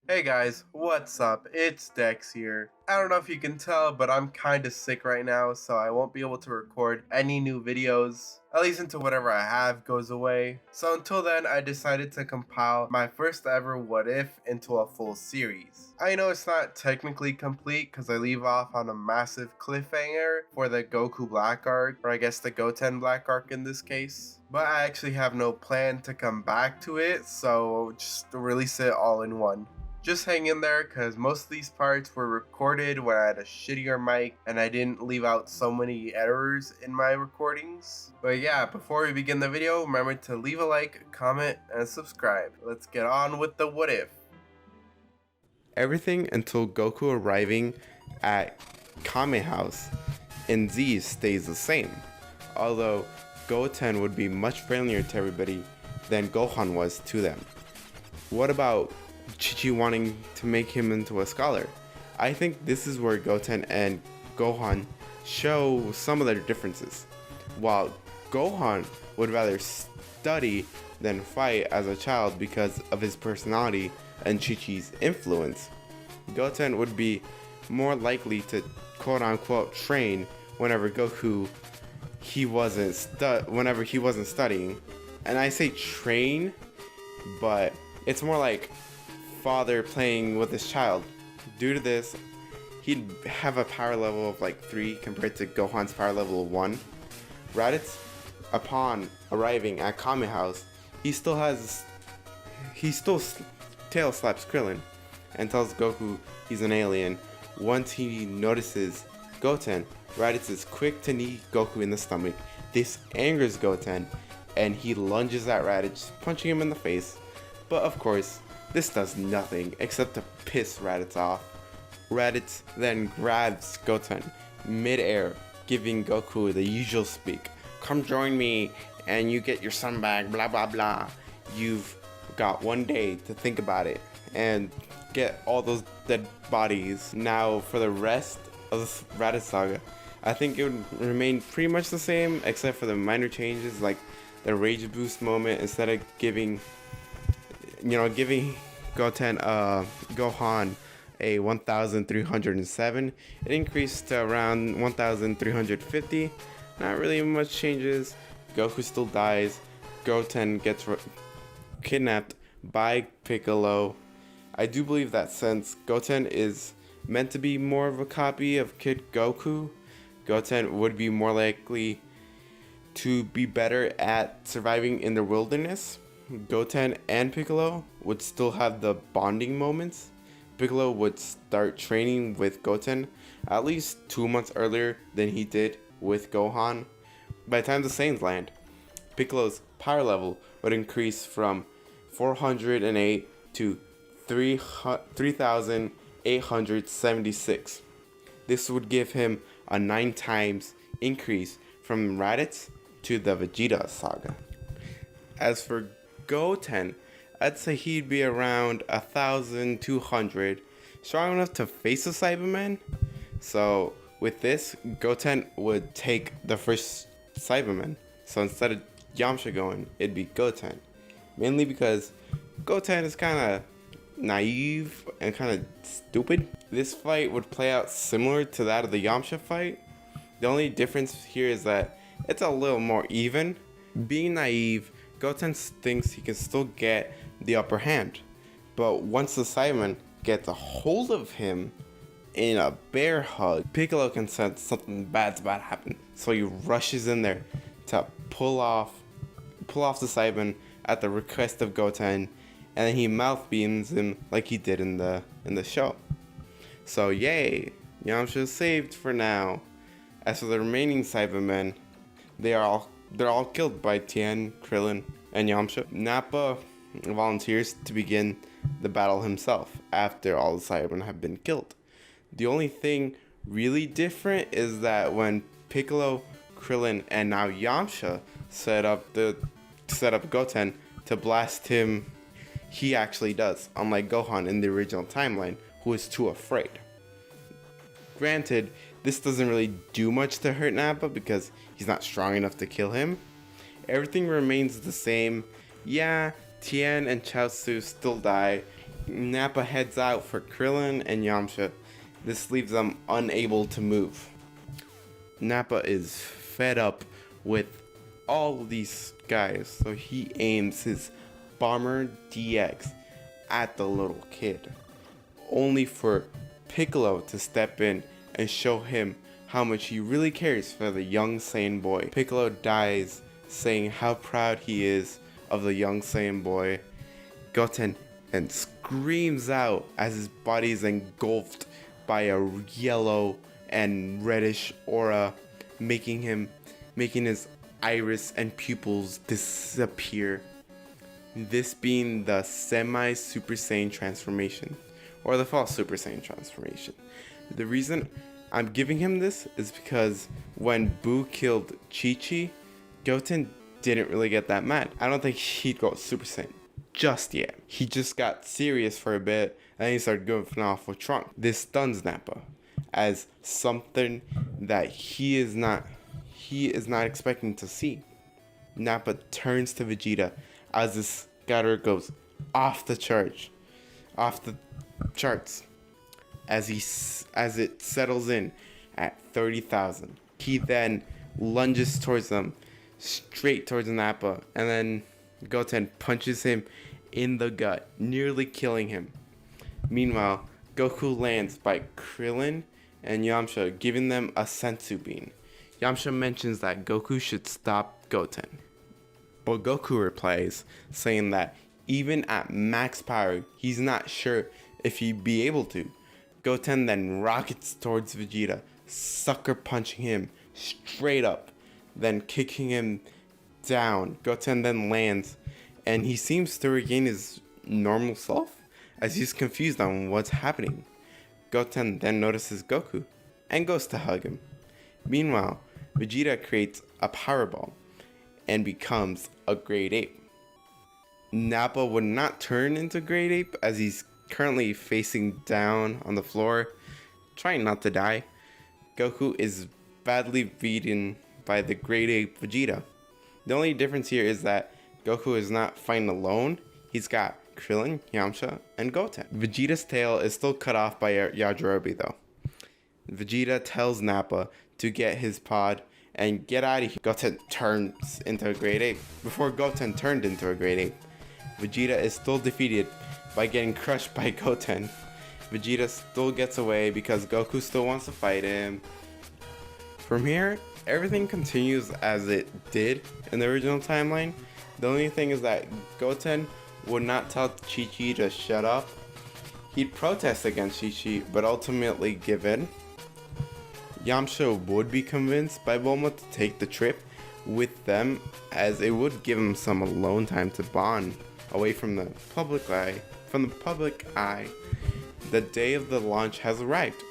Hey guys, what's up? It's Dex here. I don't know if you can tell, but I'm kinda sick right now, so I won't be able to record any new videos, at least until whatever I have goes away. So until then, I decided to compile my first ever What If into a full series. I know it's not technically complete because I leave off on a massive cliffhanger for the Goku Black arc, or I guess the Goten Black arc in this case. But I actually have no plan to come back to it, so just release it all in one. Just hang in there because most of these parts were recorded when I had a shittier mic and I didn't leave out so many errors in my recordings. But yeah, before we begin the video, remember to leave a like, comment, and subscribe. Let's get on with the what if. Everything until Goku arriving at Kame House in Z stays the same, although Goten would be much friendlier to everybody than Gohan was to them. What about Chi wanting to make him into a scholar? I think this is where Goten and Gohan show some of their differences. While Gohan would rather study than fight as a child because of his personality and Chi-Chi's influence, Goten would be more likely to quote-unquote train whenever whenever he wasn't studying. And I say train, but it's more like father playing with his child. Due to this, he'd have a power level of like 3 compared to Gohan's power level of 1. Raditz, upon arriving at Kame House, he still tail slaps Krillin and tells Goku he's an alien. Once he notices Goten, Raditz is quick to knee Goku in the stomach. This angers Goten and he lunges at Raditz, punching him in the face. But of course, this does nothing except to piss Raditz off. Raditz then grabs Goten mid-air, giving Goku the usual speak. Come join me and you get your son back, blah blah blah. You've got 1 day to think about it and get all those dead bodies. Now for the rest of the Raditz saga, I think it would remain pretty much the same except for the minor changes like the rage boost moment. Instead of giving Gohan a 1307, it increased to around 1350. Not really much changes. Goku still dies. Goten gets kidnapped by Piccolo. I do believe that since Goten is meant to be more of a copy of Kid Goku, Goten would be more likely to be better at surviving in the wilderness. Goten and Piccolo would still have the bonding moments. Piccolo would start training with Goten at least 2 months earlier than he did with Gohan. By the time the Saiyans land, Piccolo's power level would increase from 408 to 3,876. This would give him a 9 times increase from Raditz to the Vegeta saga. As for Goten, I'd say he'd be around 1,200, strong enough to face a Cyberman. So with this, Goten would take the first Cyberman. So instead of Yamcha going, it'd be Goten. Mainly because Goten is kind of naive and kind of stupid. This fight would play out similar to that of the Yamcha fight. The only difference here is that it's a little more even. Being naive, Goten thinks he can still get the upper hand, but once the Cyberman gets a hold of him in a bear hug, Piccolo can sense something bad's about to happen, so he rushes in there to pull off the Cyberman at the request of Goten, and then he mouth beams him like he did in the show. So yay, Yamcha's saved for now. As for the remaining Cybermen, they're all killed by Tien, Krillin, and Yamcha. Nappa volunteers to begin the battle himself after all the Cybermen have been killed. The only thing really different is that when Piccolo, Krillin, and now Yamcha set up Goten to blast him, he actually does, unlike Gohan in the original timeline, who is too afraid. Granted, this doesn't really do much to hurt Nappa because he's not strong enough to kill him. Everything remains the same. Yeah, Tien and Chaozu still die, Nappa heads out for Krillin and Yamcha. This leaves them unable to move. Nappa is fed up with all these guys, so he aims his Bomber DX at the little kid, only for Piccolo to step in and show him how much he really cares for the young Saiyan boy. Piccolo dies, saying how proud he is of the young Saiyan boy. Goten and screams out as his body is engulfed by a yellow and reddish aura, making his iris and pupils disappear. This being the semi-Super Saiyan transformation, or the false Super Saiyan transformation. The reason I'm giving him this is because when Boo killed Chi-Chi, Goten didn't really get that mad. I don't think he'd go Super Saiyan just yet. He just got serious for a bit, and he started goofing off with Trunks. This stuns Nappa as something that he is not expecting to see. Nappa turns to Vegeta as the scatter goes off the charts, as it settles in at 30,000. He then lunges towards them, straight towards Nappa, and then Goten punches him in the gut, nearly killing him. Meanwhile, Goku lands by Krillin and Yamcha, giving them a senzu bean. Yamcha mentions that Goku should stop Goten, but Goku replies, saying that even at max power, he's not sure if he'd be able to. Goten then rockets towards Vegeta, sucker punching him straight up, then kicking him down. Goten then lands, and he seems to regain his normal self, as he's confused on what's happening. Goten then notices Goku, and goes to hug him. Meanwhile, Vegeta creates a Power Ball, and becomes a Great Ape. Nappa would not turn into Great Ape, as he's currently facing down on the floor, trying not to die. Goku is badly beaten by the Great Ape Vegeta. The only difference here is that Goku is not fighting alone. He's got Krillin, Yamcha, and Goten. Vegeta's tail is still cut off by Yajirobe though. Vegeta tells Nappa to get his pod and get out of here. Goten turns into a Great Ape. Before Goten turned into a Great Ape, Vegeta is still defeated by getting crushed by Goten. Vegeta still gets away because Goku still wants to fight him. From here, everything continues as it did in the original timeline. The only thing is that Goten would not tell Chi-Chi to shut up. He'd protest against Chi-Chi, but ultimately give in. Yamcha would be convinced by Bulma to take the trip with them, as it would give him some alone time to bond away from the public eye. The day of the launch has arrived.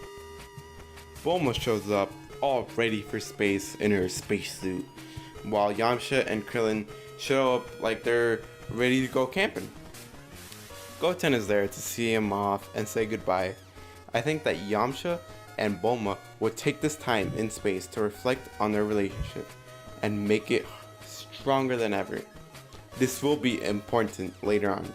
Bulma shows up all ready for space in her spacesuit, while Yamcha and Krillin show up like they're ready to go camping. Goten is there to see him off and say goodbye. I think that Yamcha and Bulma would take this time in space to reflect on their relationship and make it stronger than ever. This will be important later on.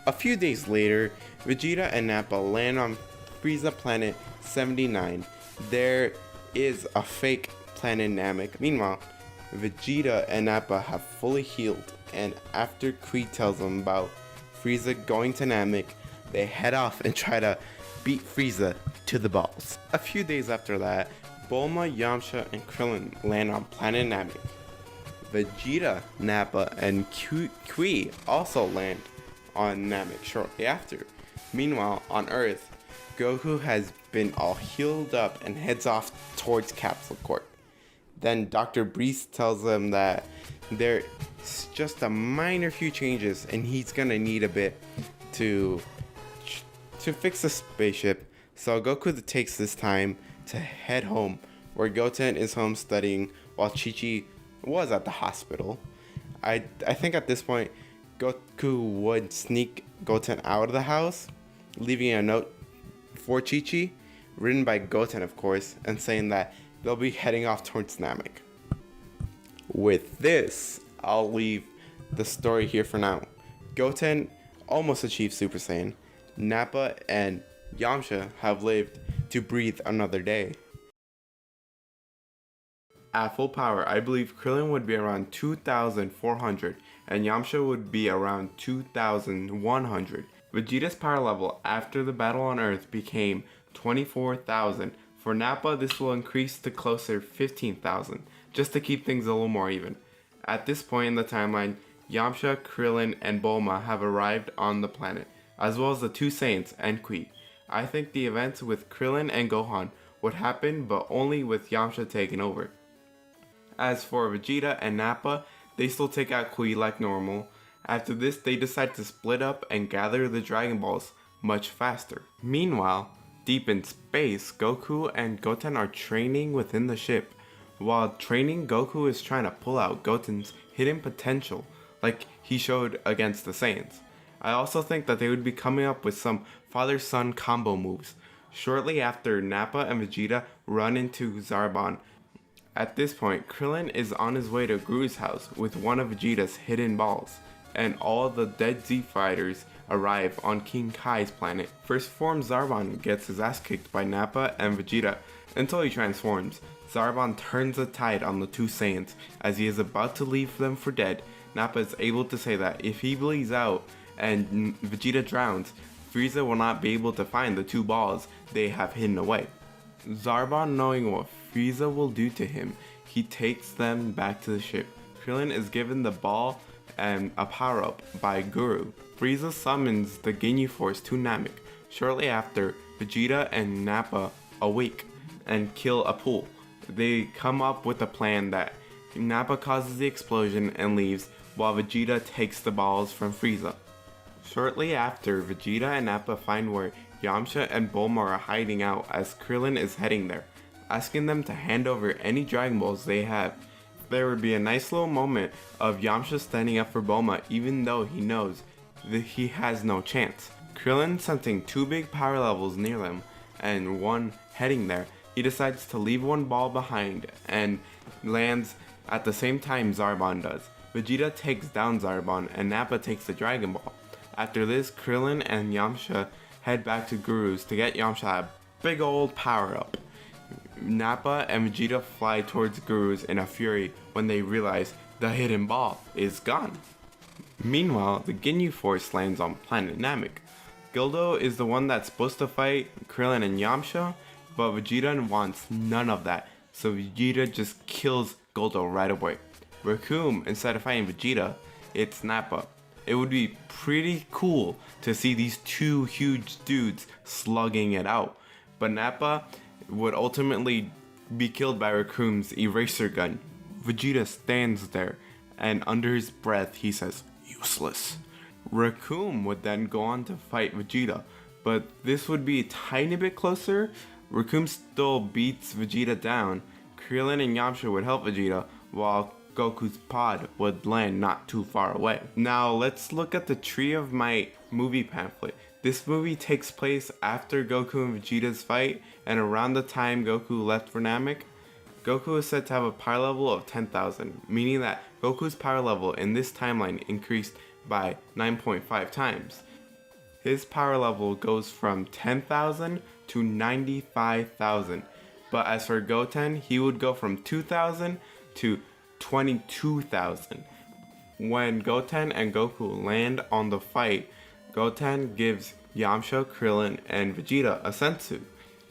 A few days later, Vegeta and Nappa land on Frieza Planet 79. There is a fake planet Namek. Meanwhile, Vegeta and Nappa have fully healed, and after Kui tells them about Frieza going to Namek, they head off and try to beat Frieza to the balls. A few days after that, Bulma, Yamcha, and Krillin land on planet Namek. Vegeta, Nappa, and Kui also land on Namek shortly after. Meanwhile, on Earth, Goku has been all healed up and heads off towards Capsule Corp. Then Dr. Breeze tells him that there's just a minor few changes and he's gonna need a bit to fix the spaceship. So Goku takes this time to head home, where Goten is home studying while Chi-Chi was at the hospital. I think at this point, Goku would sneak Goten out of the house, leaving a note for Chi-Chi, written by Goten of course, and saying that they'll be heading off towards Namek. With this, I'll leave the story here for now. Goten almost achieved Super Saiyan, Nappa and Yamcha have lived to breathe another day. At full power, I believe Krillin would be around 2,400 and Yamcha would be around 2,100. Vegeta's power level after the battle on Earth became 24,000. For Nappa, this will increase to closer 15,000, just to keep things a little more even. At this point in the timeline, Yamcha, Krillin, and Bulma have arrived on the planet, as well as the two Saiyans and Qui. I think the events with Krillin and Gohan would happen, but only with Yamcha taking over. As for Vegeta and Nappa, they still take out Kui like normal. After this, they decide to split up and gather the Dragon Balls much faster. Meanwhile, deep in space, Goku and Goten are training within the ship. While training, Goku is trying to pull out Goten's hidden potential, like he showed against the Saiyans. I also think that they would be coming up with some father-son combo moves. Shortly after, Nappa and Vegeta run into Zarbon. At this point, Krillin is on his way to Gru's house with one of Vegeta's hidden balls, and all the dead Z fighters arrive on King Kai's planet. First form Zarbon gets his ass kicked by Nappa and Vegeta until he transforms. Zarbon turns the tide on the two Saiyans. As he is about to leave them for dead, Nappa is able to say that if he bleeds out and Vegeta drowns, Frieza will not be able to find the two balls they have hidden away. Zarbon, knowing what Frieza will do to him, he takes them back to the ship. Krillin is given the ball and a power-up by Guru. Frieza summons the Ginyu Force to Namek. Shortly after, Vegeta and Nappa awake and kill a pool. They come up with a plan that Nappa causes the explosion and leaves, while Vegeta takes the balls from Frieza. Shortly after, Vegeta and Nappa find where Yamcha and Bulma are hiding out as Krillin is heading there, asking them to hand over any Dragon Balls they have. There would be a nice little moment of Yamcha standing up for Bulma even though he knows that he has no chance. Krillin sensing two big power levels near them and one heading there, he decides to leave one ball behind and lands at the same time Zarbon does. Vegeta takes down Zarbon and Nappa takes the Dragon Ball. After this, Krillin and Yamcha head back to Guru's to get Yamcha a big old power up. Nappa and Vegeta fly towards Guru's in a fury when they realize the hidden ball is gone. Meanwhile, the Ginyu Force lands on planet Namek. Gildo is the one that's supposed to fight Krillin and Yamcha, but Vegeta wants none of that, so Vegeta just kills Gildo right away. Raccoon, instead of fighting Vegeta, it's Nappa. It would be pretty cool to see these two huge dudes slugging it out, but Nappa would ultimately be killed by Raccoon's eraser gun. Vegeta stands there, and under his breath he says, "Useless." Raccoon would then go on to fight Vegeta, but this would be a tiny bit closer. Raccoon still beats Vegeta down. Krillin and Yamcha would help Vegeta, while Goku's pod would land not too far away. Now let's look at the Tree of Might movie pamphlet. This movie takes place after Goku and Vegeta's fight and around the time Goku left for Namek. Goku is said to have a power level of 10,000, meaning that Goku's power level in this timeline increased by 9.5 times. His power level goes from 10,000 to 95,000, but as for Goten, he would go from 2,000 to 22,000. When Goten and Goku land on the fight, Goten gives Yamcha, Krillin, and Vegeta a senzu.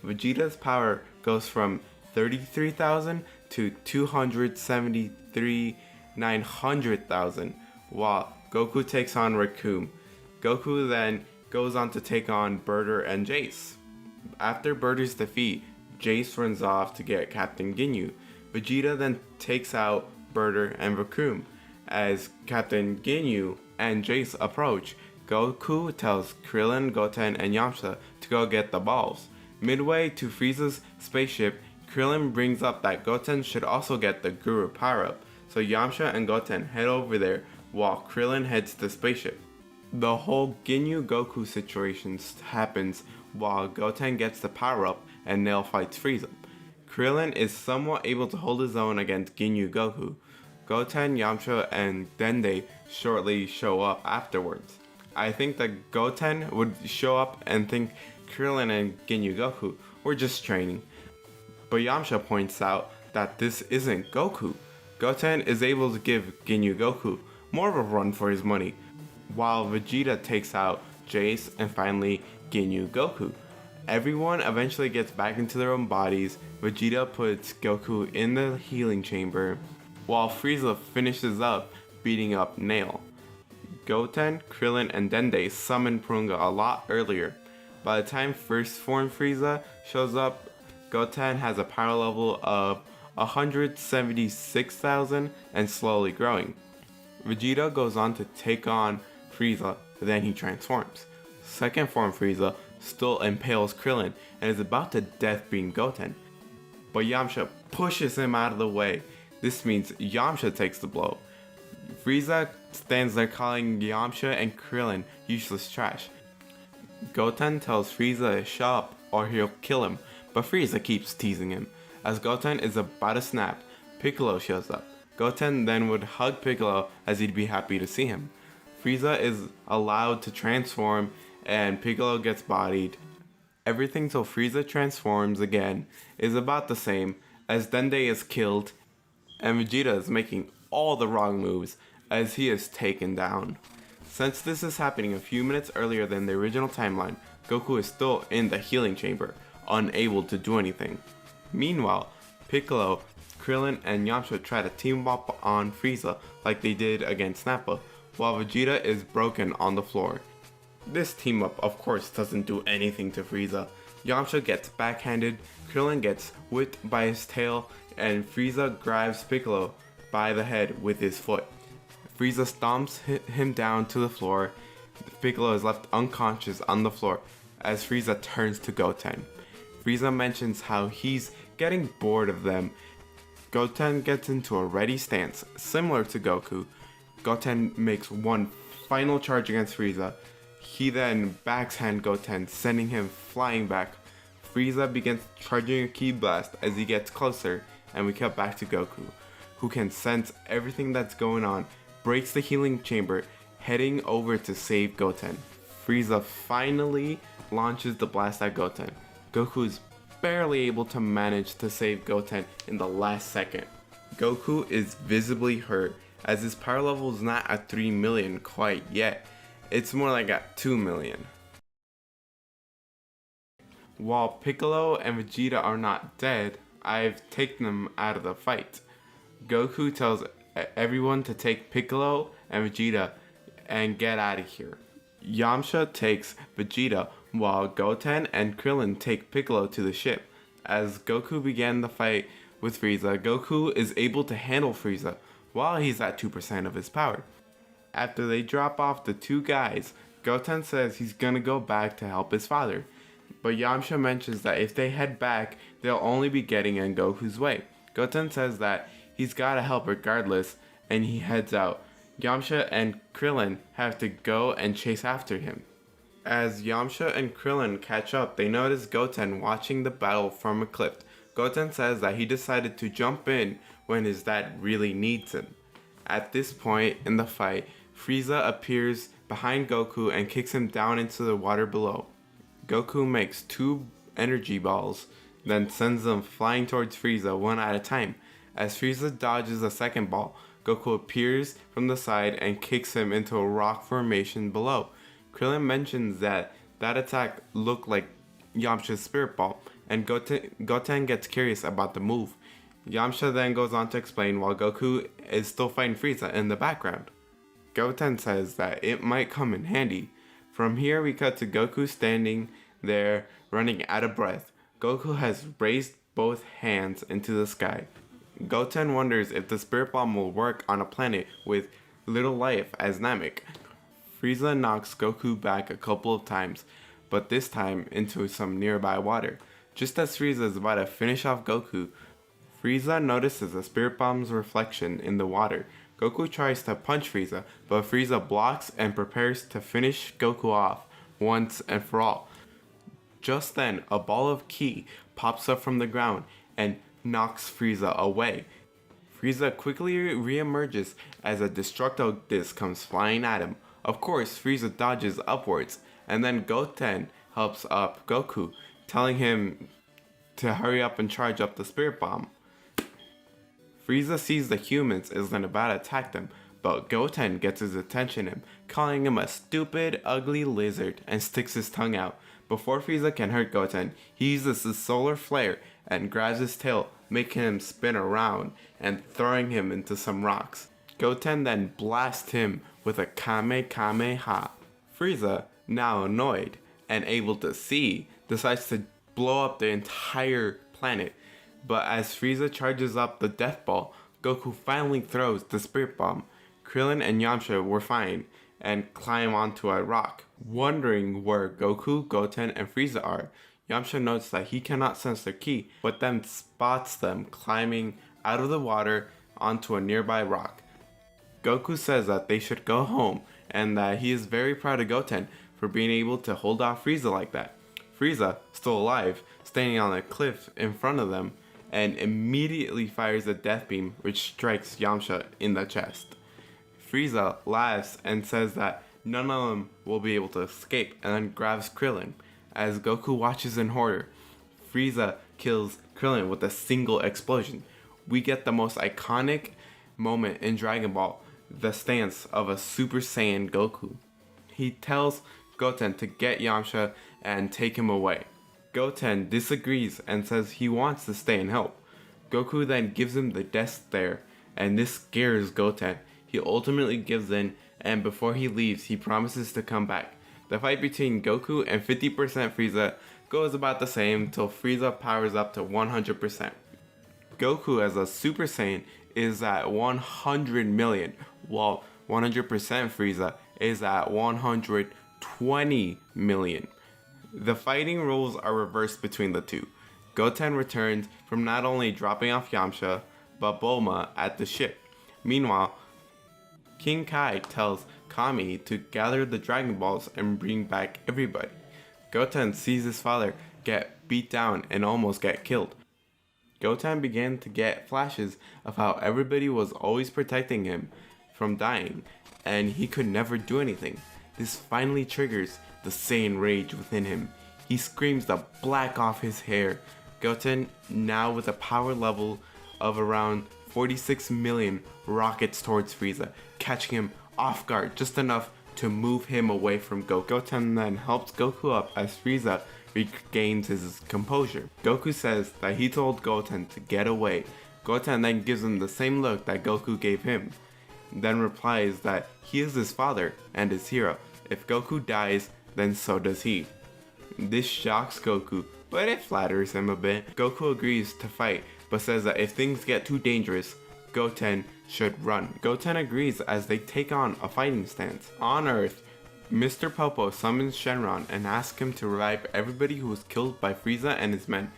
Vegeta's power goes from 33,000 to 273,900,000, while Goku takes on Raccoon. Goku then goes on to take on Burter and Jace. After Burter's defeat, Jace runs off to get Captain Ginyu. Vegeta then takes out Burter and Raccoon. As Captain Ginyu and Jace approach, Goku tells Krillin, Goten, and Yamcha to go get the balls. Midway to Frieza's spaceship, Krillin brings up that Goten should also get the Guru power-up, so Yamcha and Goten head over there while Krillin heads to the spaceship. The whole Ginyu Goku situation happens while Goten gets the power-up and Nail fights Frieza. Krillin is somewhat able to hold his own against Ginyu Goku. Goten, Yamcha, and Dende shortly show up afterwards. I think that Goten would show up and think Krillin and Ginyu Goku were just training. But Yamcha points out that this isn't Goku. Goten is able to give Ginyu Goku more of a run for his money, while Vegeta takes out Jace and finally Ginyu Goku. Everyone eventually gets back into their own bodies. Vegeta puts Goku in the healing chamber, while Frieza finishes up beating up Nail. Goten, Krillin, and Dende summon Porunga a lot earlier. By the time first form Frieza shows up, Goten has a power level of 176,000 and slowly growing. Vegeta goes on to take on Frieza, then he transforms. Second form Frieza still impales Krillin and is about to death beam Goten, but Yamcha pushes him out of the way. This means Yamcha takes the blow. Frieza stands there calling Yamcha and Krillin useless trash. Goten tells Frieza to shut up or he'll kill him, but Frieza keeps teasing him. As Goten is about to snap, Piccolo shows up. Goten then would hug Piccolo as he'd be happy to see him. Frieza is allowed to transform and Piccolo gets bodied. Everything till Frieza transforms again is about the same as Dende is killed and Vegeta is making all the wrong moves as he is taken down. Since this is happening a few minutes earlier than the original timeline, Goku is still in the healing chamber, unable to do anything. Meanwhile, Piccolo, Krillin, and Yamcha try to team up on Frieza like they did against Nappa, while Vegeta is broken on the floor. This team up of course doesn't do anything to Frieza. Yamcha gets backhanded, Krillin gets whipped by his tail, and Frieza grabs Piccolo by the head with his foot. Frieza stomps him down to the floor. Piccolo is left unconscious on the floor as Frieza turns to Goten. Frieza mentions how he's getting bored of them. Goten gets into a ready stance, similar to Goku. Goten makes one final charge against Frieza. He then backhand Goten, sending him flying back. Frieza begins charging a ki blast as he gets closer, and we cut back to Goku, who can sense everything that's going on, breaks the healing chamber, heading over to save Goten. Frieza finally launches the blast at Goten. Goku is barely able to manage to save Goten in the last second. Goku is visibly hurt as his power level is not at 3 million quite yet. It's more like at 2 million. While Piccolo and Vegeta are not dead, I've taken them out of the fight. Goku tells everyone to take Piccolo and Vegeta and get out of here. Yamcha takes Vegeta while Goten and Krillin take Piccolo to the ship. As Goku began the fight with Frieza, Goku is able to handle Frieza while he's at 2% of his power. After they drop off the two guys, Goten says he's gonna go back to help his father. But Yamcha mentions that if they head back, they'll only be getting in Goku's way. Goten says that he's gotta help regardless, and he heads out. Yamcha and Krillin have to go and chase after him. As Yamcha and Krillin catch up, they notice Goten watching the battle from a cliff. Goten says that he decided to jump in when his dad really needs him. At this point in the fight, Frieza appears behind Goku and kicks him down into the water below. Goku makes 2 energy balls, then sends them flying towards Frieza one at a time. As Frieza dodges a second ball, Goku appears from the side and kicks him into a rock formation below. Krillin mentions that attack looked like Yamcha's spirit ball, and Goten gets curious about the move. Yamcha then goes on to explain while Goku is still fighting Frieza in the background. Goten says that it might come in handy. From here we cut to Goku standing there running out of breath. Goku has raised both hands into the sky. Goten wonders if the spirit bomb will work on a planet with little life as Namek. Frieza knocks Goku back a couple of times, but this time into some nearby water. Just as Frieza is about to finish off Goku, Frieza notices the spirit bomb's reflection in the water. Goku tries to punch Frieza, but Frieza blocks and prepares to finish Goku off once and for all. Just then, a ball of ki pops up from the ground and knocks Frieza away. Frieza quickly re-emerges as a destructo disc comes flying at him. Of course, Frieza dodges upwards, and then Goten helps up Goku, telling him to hurry up and charge up the Spirit Bomb. Frieza sees the humans is then about to attack them, but Goten gets his attention and calling him a stupid, ugly lizard and sticks his tongue out. Before Frieza can hurt Goten, he uses his solar flare and grabs his tail, making him spin around and throwing him into some rocks. Goten then blasts him with a Kamehameha. Frieza, now annoyed and able to see, decides to blow up the entire planet. But as Frieza charges up the Death Ball, Goku finally throws the Spirit Bomb. Krillin and Yamcha were fine and climb onto a rock. Wondering where Goku, Goten, and Frieza are, Yamcha notes that he cannot sense their ki, but then spots them climbing out of the water onto a nearby rock. Goku says that they should go home and that he is very proud of Goten for being able to hold off Frieza like that. Frieza, still alive, standing on a cliff in front of them, and immediately fires a death beam which strikes Yamcha in the chest. Frieza laughs and says that none of them will be able to escape, and then grabs Krillin. As Goku watches in horror, Frieza kills Krillin with a single explosion. We get the most iconic moment in Dragon Ball, the stance of a Super Saiyan Goku. He tells Goten to get Yamcha and take him away. Goten disagrees and says he wants to stay and help. Goku then gives him the death stare, and this scares Goten. He ultimately gives in, and before he leaves, he promises to come back. The fight between Goku and 50% Frieza goes about the same till Frieza powers up to 100%. Goku as a Super Saiyan is at 100 million, while 100% Frieza is at 120 million. The fighting rules are reversed between the two. Goten returns from not only dropping off Yamcha, but Bulma at the ship. Meanwhile, King Kai tells Kami to gather the Dragon Balls and bring back everybody. Goten sees his father get beat down and almost get killed. Goten began to get flashes of how everybody was always protecting him from dying, and he could never do anything. This finally triggers the Saiyan rage within him. He screams the black off his hair. Goten, now with a power level of around 46 million, rockets towards Frieza, catching him off guard just enough to move him away from Goku. Goten then helps Goku up as Frieza regains his composure. Goku says that he told Goten to get away. Goten then gives him the same look that Goku gave him, then replies that he is his father and his hero. If Goku dies, then so does he. This shocks Goku, but it flatters him a bit. Goku agrees to fight, but says that if things get too dangerous, Goten should run. Goten agrees as they take on a fighting stance. On Earth, Mr. Popo summons Shenron and asks him to revive everybody who was killed by Frieza and his men.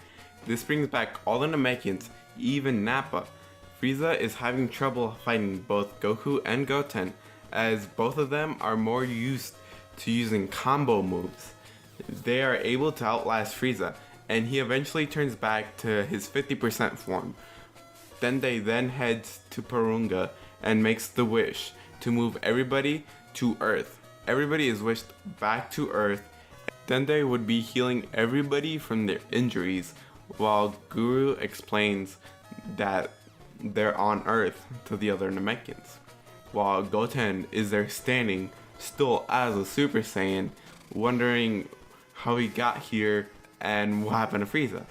This brings back all the Namekians, even Nappa. Frieza is having trouble fighting both Goku and Goten, as both of them are more used to using combo moves. They are able to outlast Frieza, and he eventually turns back to his 50% form. Dende then heads to Porunga and makes the wish to move everybody to Earth. Everybody is wished back to Earth. Dende would be healing everybody from their injuries, while Guru explains that they're on Earth to the other Namekians. While Goten is there standing, still as a Super Saiyan, wondering how he got here and what happened to Frieza.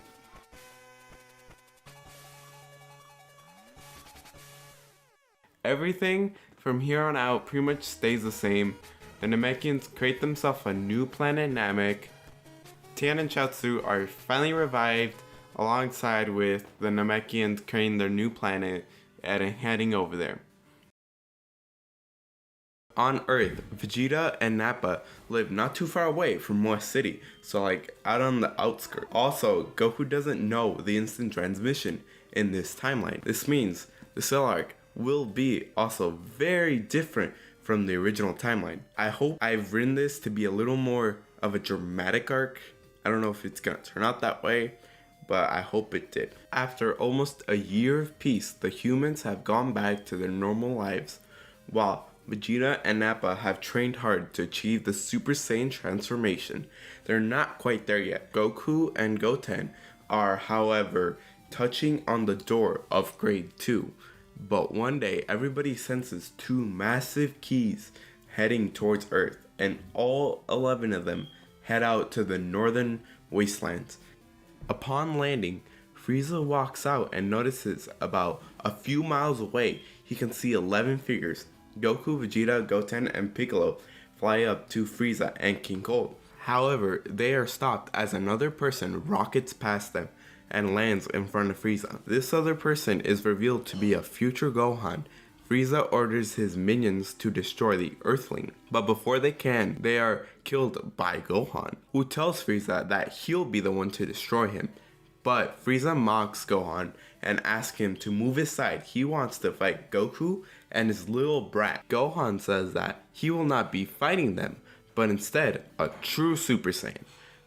Everything from here on out pretty much stays the same. The Namekians create themselves a new planet Namek. Tien and Chaozu are finally revived alongside with the Namekians creating their new planet and heading over there. On Earth, Vegeta and Nappa live not too far away from West City, so like out on the outskirts. Also, Goku doesn't know the instant transmission in this timeline. This means the Cell arc will be also very different from the original timeline. I hope I've written this to be a little more of a dramatic arc. I don't know if it's gonna turn out that way, but I hope it did. After almost a year of peace, the humans have gone back to their normal lives, while Vegeta and Nappa have trained hard to achieve the Super Saiyan transformation. They're not quite there yet. Goku and Goten are, however, touching on the door of grade 2. But one day, everybody senses two massive keys heading towards Earth, and all 11 of them head out to the northern wastelands. Upon landing, Frieza walks out and notices about a few miles away he can see 11 figures. Goku, Vegeta, Goten, and Piccolo fly up to Frieza and King Cold. However, they are stopped as another person rockets past them and lands in front of Frieza. This other person is revealed to be a future Gohan. Frieza orders his minions to destroy the Earthling, but before they can, they are killed by Gohan, who tells Frieza that he'll be the one to destroy him. But Frieza mocks Gohan and asks him to move aside. He wants to fight Goku and his little brat. Gohan says that he will not be fighting them, but instead a true Super Saiyan.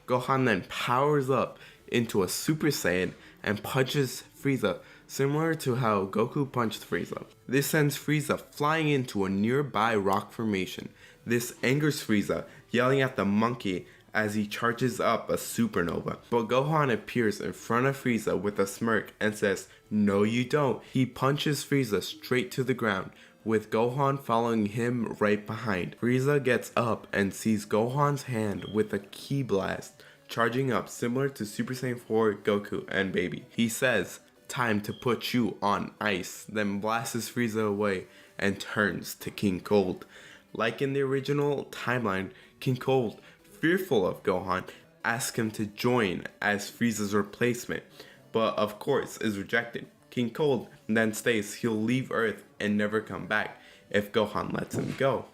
Gohan then powers up into a Super Saiyan and punches Frieza, similar to how Goku punched Frieza. This sends Frieza flying into a nearby rock formation. This angers Frieza, yelling at the monkey as he charges up a supernova. But Gohan appears in front of Frieza with a smirk and says, "No you don't." He punches Frieza straight to the ground, with Gohan following him right behind. Frieza gets up and sees Gohan's hand with a ki blast charging up, similar to Super Saiyan 4 Goku and Baby. He says, "Time to put you on ice," then blasts Frieza away and turns to King Cold. Like in the original timeline, King Cold, fearful of Gohan, asks him to join as Frieza's replacement, but of course is rejected. King Cold then states he'll leave Earth and never come back if Gohan lets him go.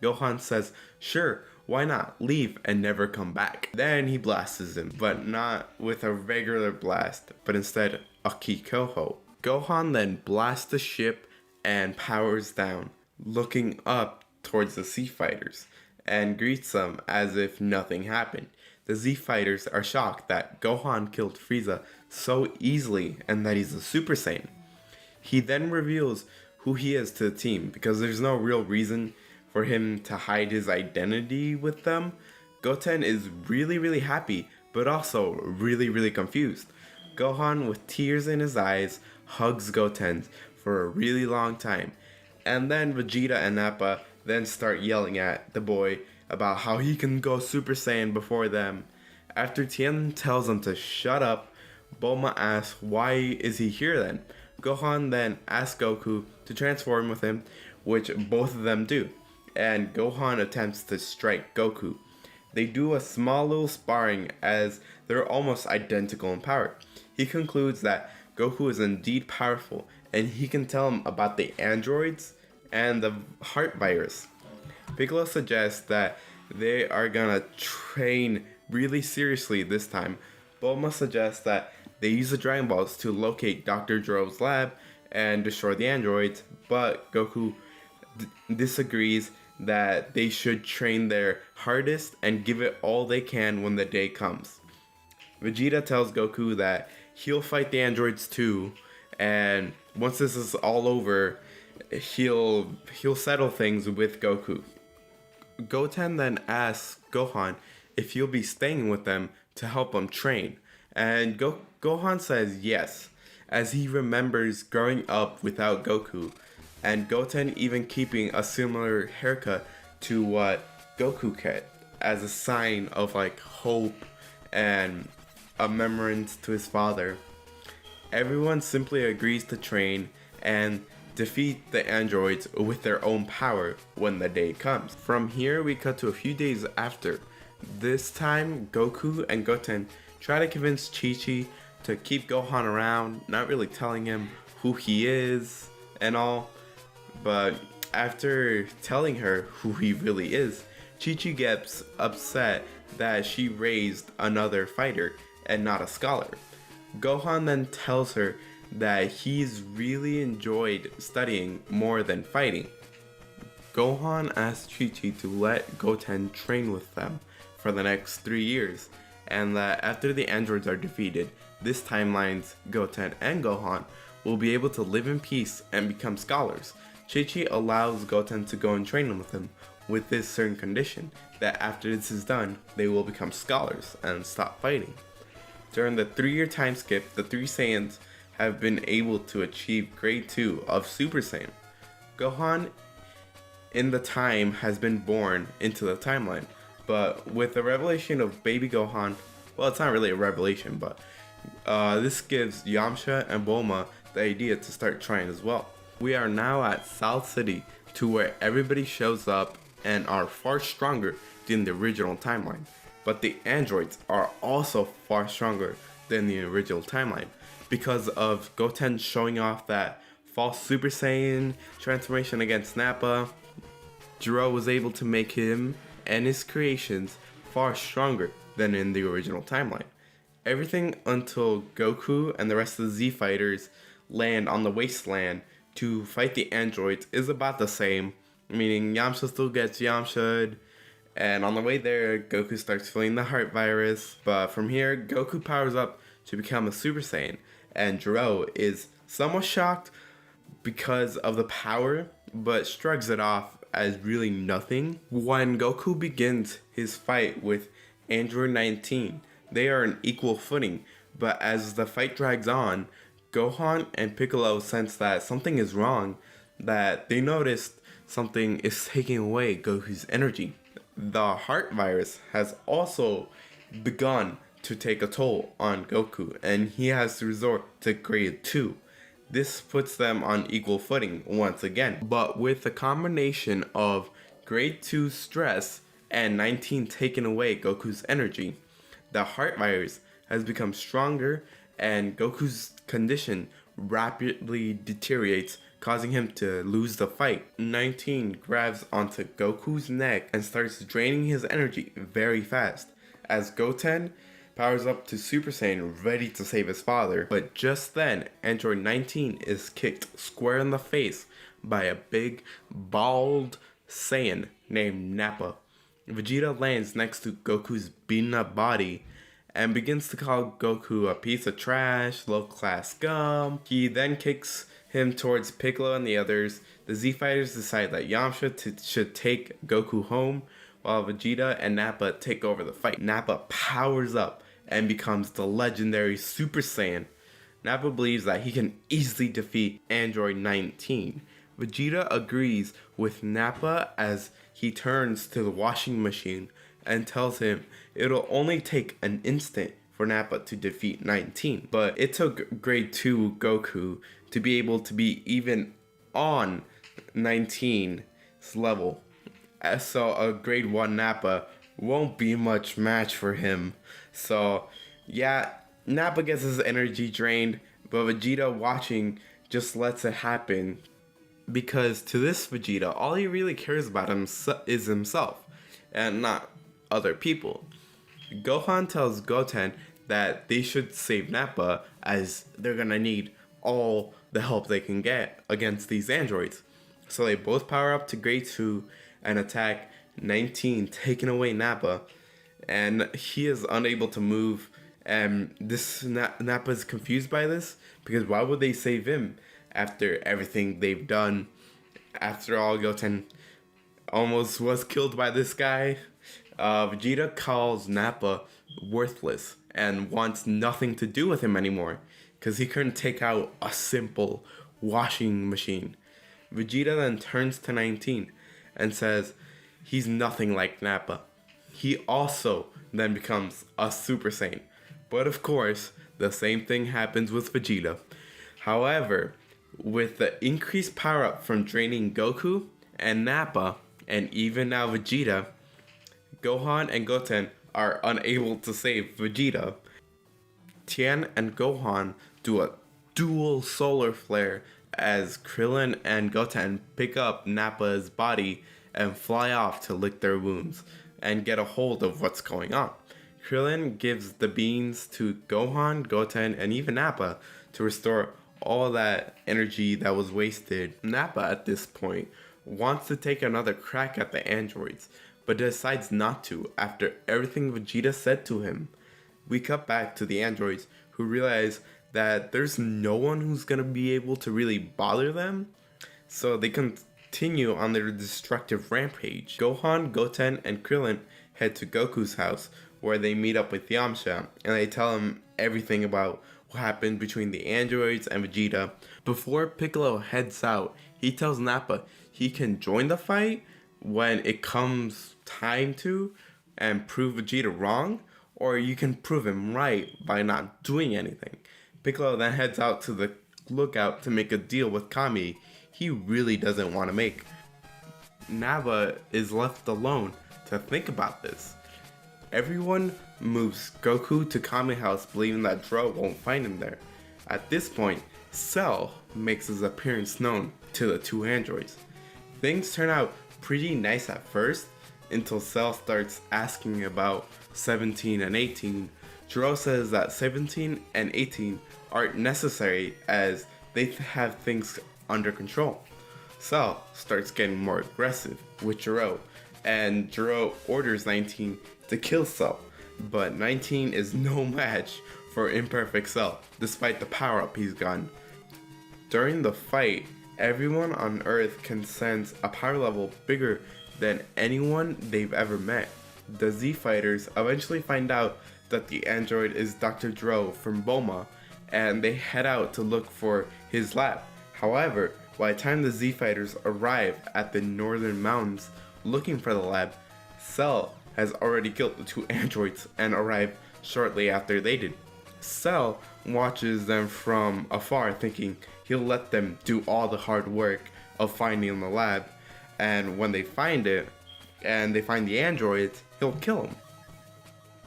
Gohan says, "Sure, why not? Leave and never come back." Then he blasts him, but not with a regular blast, but instead a Kikoho. Gohan then blasts the ship and powers down, looking up towards the Z Fighters, and greets them as if nothing happened. The Z Fighters are shocked that Gohan killed Frieza so easily and that he's a Super Saiyan. He then reveals who he is to the team because there's no real reason for him to hide his identity with them. Goten is really happy, but also really confused. Gohan, with tears in his eyes, hugs Goten for a really long time. And then Vegeta and Nappa then start yelling at the boy about how he can go Super Saiyan before them. After Tien tells him to shut up, Bulma asks why is he here then. Gohan then asks Goku to transform with him, which both of them do, and Gohan attempts to strike Goku. They do a small little sparring as they're almost identical in power. He concludes that Goku is indeed powerful and he can tell him about the androids and the heart virus. Piccolo suggests that they are gonna train really seriously this time. Bulma suggests that they use the Dragon Balls to locate Dr. Gero's lab and destroy the androids, but Goku disagrees that they should train their hardest and give it all they can when the day comes. Vegeta tells Goku that he'll fight the androids too, and once this is all over, he'll settle things with Goku. Goten then asks Gohan if he'll be staying with them to help him train, and Gohan says yes, as he remembers growing up without Goku, and Goten even keeping a similar haircut to what Goku kept, as a sign of like hope and a remembrance to his father. Everyone simply agrees to train and defeat the androids with their own power when the day comes. From here we cut to a few days after. This time Goku and Goten try to convince Chi-Chi to keep Gohan around, not really telling him who he is and all. But after telling her who he really is, Chi-Chi gets upset that she raised another fighter and not a scholar. Gohan then tells her that he's really enjoyed studying more than fighting. Gohan asks Chi-Chi to let Goten train with them for the next 3 years, and that after the androids are defeated, this timeline's Goten and Gohan will be able to live in peace and become scholars. Chi-Chi allows Goten to go and train with him, with this certain condition, that after this is done, they will become scholars and stop fighting. During the 3-year time skip, the 3 Saiyans have been able to achieve grade 2 of Super Saiyan. Gohan in the time has been born into the timeline, but with the revelation of baby Gohan, well, it's not really a revelation, but this gives Yamcha and Bulma the idea to start trying as well. We are now at South City, to where everybody shows up and are far stronger than the original timeline. But the androids are also far stronger than the original timeline because of Goten showing off that false Super Saiyan transformation against Nappa. Jiro was able to make him and his creations far stronger than in the original timeline. Everything until Goku and the rest of the Z fighters land on the wasteland to fight the androids is about the same, meaning Yamcha still gets Yamcha'd, and on the way there, Goku starts feeling the heart virus. But from here, Goku powers up to become a Super Saiyan, and Jiro is somewhat shocked because of the power, but shrugs it off as really nothing. When Goku begins his fight with Android 19, they are on equal footing, but as the fight drags on, Gohan and Piccolo sense that something is wrong, that they noticed something is taking away Goku's energy. The heart virus has also begun to take a toll on Goku, and he has to resort to grade 2. This puts them on equal footing once again, but with a combination of grade 2 stress and 19 taking away Goku's energy, the heart virus has become stronger and Goku's condition rapidly deteriorates, causing him to lose the fight. 19 grabs onto Goku's neck and starts draining his energy very fast, as Goten powers up to Super Saiyan ready to save his father. But just then, Android 19 is kicked square in the face by a big, bald Saiyan named Nappa. Vegeta lands next to Goku's beaten up body and begins to call Goku a piece of trash, low-class scum. He then kicks him towards Piccolo and the others. The Z Fighters decide that Yamcha should take Goku home, while Vegeta and Nappa take over the fight. Nappa powers up and becomes the legendary Super Saiyan. Nappa believes that he can easily defeat Android 19. Vegeta agrees with Nappa as he turns to the washing machine and tells him it'll only take an instant for Nappa to defeat 19. But it took grade 2 Goku to be able to be even on 19's level. So a grade 1 Nappa won't be much match for him. So yeah, Nappa gets his energy drained, but Vegeta watching just lets it happen. Because to this Vegeta, all he really cares about is himself and not other people. Gohan tells Goten that they should save Nappa as they're gonna need all the help they can get against these androids. So they both power up to grade 2 and attack 19, taking away Nappa, and he is unable to move. And Nappa is confused by this, because why would they save him after everything they've done? After all, Goten almost was killed by this guy. Vegeta calls Nappa worthless and wants nothing to do with him anymore, because he couldn't take out a simple washing machine. Vegeta then turns to 19 and says he's nothing like Nappa. He also then becomes a Super Saiyan. But of course, the same thing happens with Vegeta. However, with the increased power up from draining Goku and Nappa, and even now Vegeta, Gohan and Goten are unable to save Vegeta. Tien and Gohan do a dual solar flare as Krillin and Goten pick up Nappa's body and fly off to lick their wounds and get a hold of what's going on. Krillin gives the beans to Gohan, Goten, and even Nappa to restore all that energy that was wasted. Nappa at this point wants to take another crack at the androids, but decides not to after everything Vegeta said to him. We cut back to the androids, who realize that there's no one who's gonna be able to really bother them. So they continue on their destructive rampage. Gohan, Goten, and Krillin head to Goku's house, where they meet up with Yamcha, and they tell him everything about what happened between the androids and Vegeta. Before Piccolo heads out, he tells Nappa he can join the fight when it comes time to and prove Vegeta wrong, or you can prove him right by not doing anything. Piccolo then heads out to the lookout to make a deal with Kami he really doesn't want to make. Nappa is left alone to think about this. Everyone moves Goku to Kami House, believing that Dro won't find him there. At this point, Cell makes his appearance known to the two androids. Things turn out pretty nice at first, until Cell starts asking about 17 and 18. Dro says that 17 and 18 aren't necessary as they have things under control. Cell starts getting more aggressive with Dro, and Dro orders 19 to kill Cell, but 19 is no match for imperfect Cell, despite the power-up he's gotten. During the fight, everyone on Earth can sense a power level bigger than anyone they've ever met. The Z Fighters eventually find out that the android is Dr. Dro from Bulma, and they head out to look for his lab. However, by the time the Z Fighters arrive at the northern mountains looking for the lab, Cell has already killed the two androids and arrived shortly after they did. Cell watches them from afar, thinking he'll let them do all the hard work of finding the lab, and when they find it and they find the androids, he'll kill them.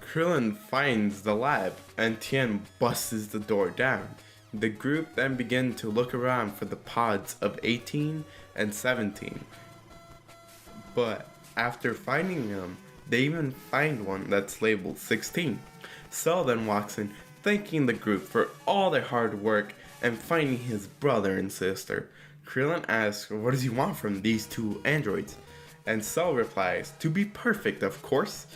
Krillin finds the lab and Tien busts the door down. The group then begin to look around for the pods of 18 and 17. But after finding them, they even find one that's labeled 16. Cell then walks in, thanking the group for all their hard work and finding his brother and sister. Krillin asks what does he want from these two androids, and Cell replies, to be perfect, of course.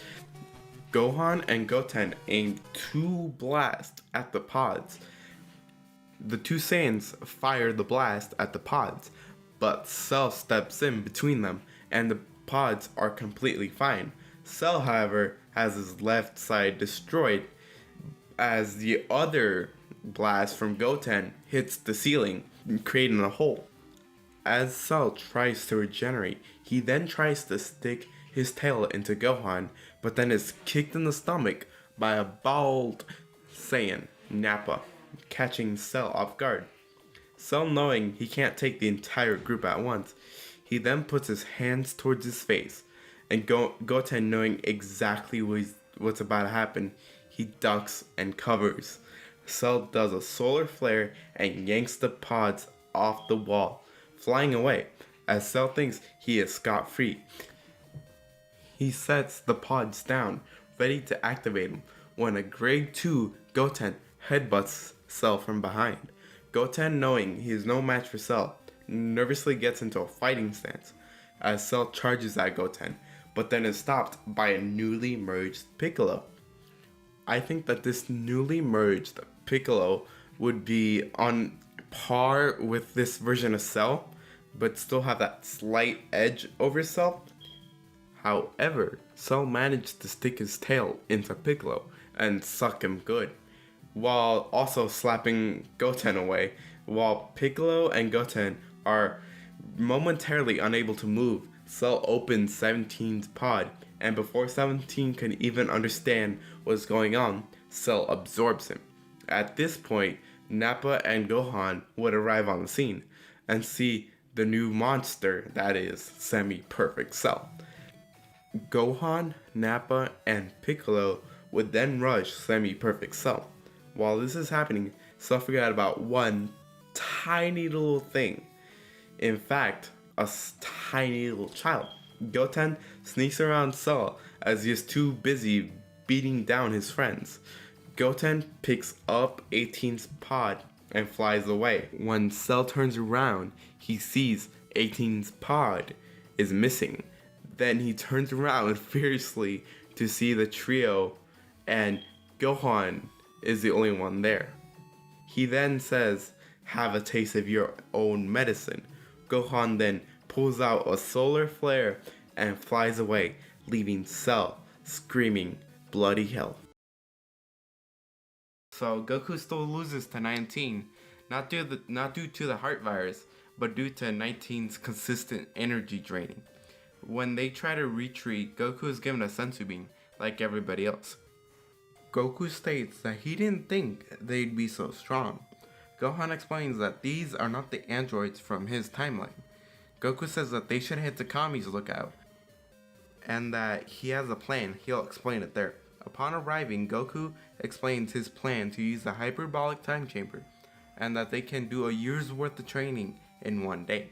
Gohan and Goten aim two blasts at the pods. The two Saiyans fire the blast at the pods, but Cell steps in between them, and the pods are completely fine. Cell, however, has his left side destroyed as the other blast from Goten hits the ceiling, creating a hole. As Cell tries to regenerate, he then tries to stick his tail into Gohan, but then is kicked in the stomach by a bald Saiyan, Nappa, catching Cell off guard. Cell, knowing he can't take the entire group at once, he then puts his hands towards his face, and Goten, knowing exactly what's about to happen, he ducks and covers. Cell does a solar flare and yanks the pods off the wall, flying away, as Cell thinks he is scot-free. He sets the pods down, ready to activate them, when a grade 2 Goten headbutts Cell from behind. Goten, knowing he is no match for Cell, nervously gets into a fighting stance, as Cell charges at Goten, but then is stopped by a newly merged Piccolo. I think that this newly merged Piccolo would be on par with this version of Cell, but still have that slight edge over Cell. However, Cell managed to stick his tail into Piccolo and suck him good, while also slapping Goten away. While Piccolo and Goten are momentarily unable to move, Cell opens 17's pod, and before 17 can even understand what's going on, Cell absorbs him. At this point, Nappa and Gohan would arrive on the scene and see the new monster that is semi-perfect Cell. Gohan, Nappa, and Piccolo would then rush semi-perfect Cell. While this is happening, Cell forgot about one tiny little thing. In fact, a tiny little child. Goten sneaks around Cell as he is too busy beating down his friends. Goten picks up 18's pod and flies away. When Cell turns around, he sees 18's pod is missing. Then he turns around fiercely to see the trio, and Gohan is the only one there. He then says, "Have a taste of your own medicine." Gohan then pulls out a solar flare and flies away, leaving Cell screaming bloody hell. So Goku still loses to 19, not due to the heart virus, but due to 19's consistent energy draining. When they try to retreat, Goku is given a senzu bean, like everybody else. Goku states that he didn't think they'd be so strong. Gohan explains that these are not the androids from his timeline. Goku says that they should head to Kami's lookout, and that he has a plan. He'll explain it there. Upon arriving, Goku explains his plan to use the hyperbolic time chamber, and that they can do a year's worth of training in one day.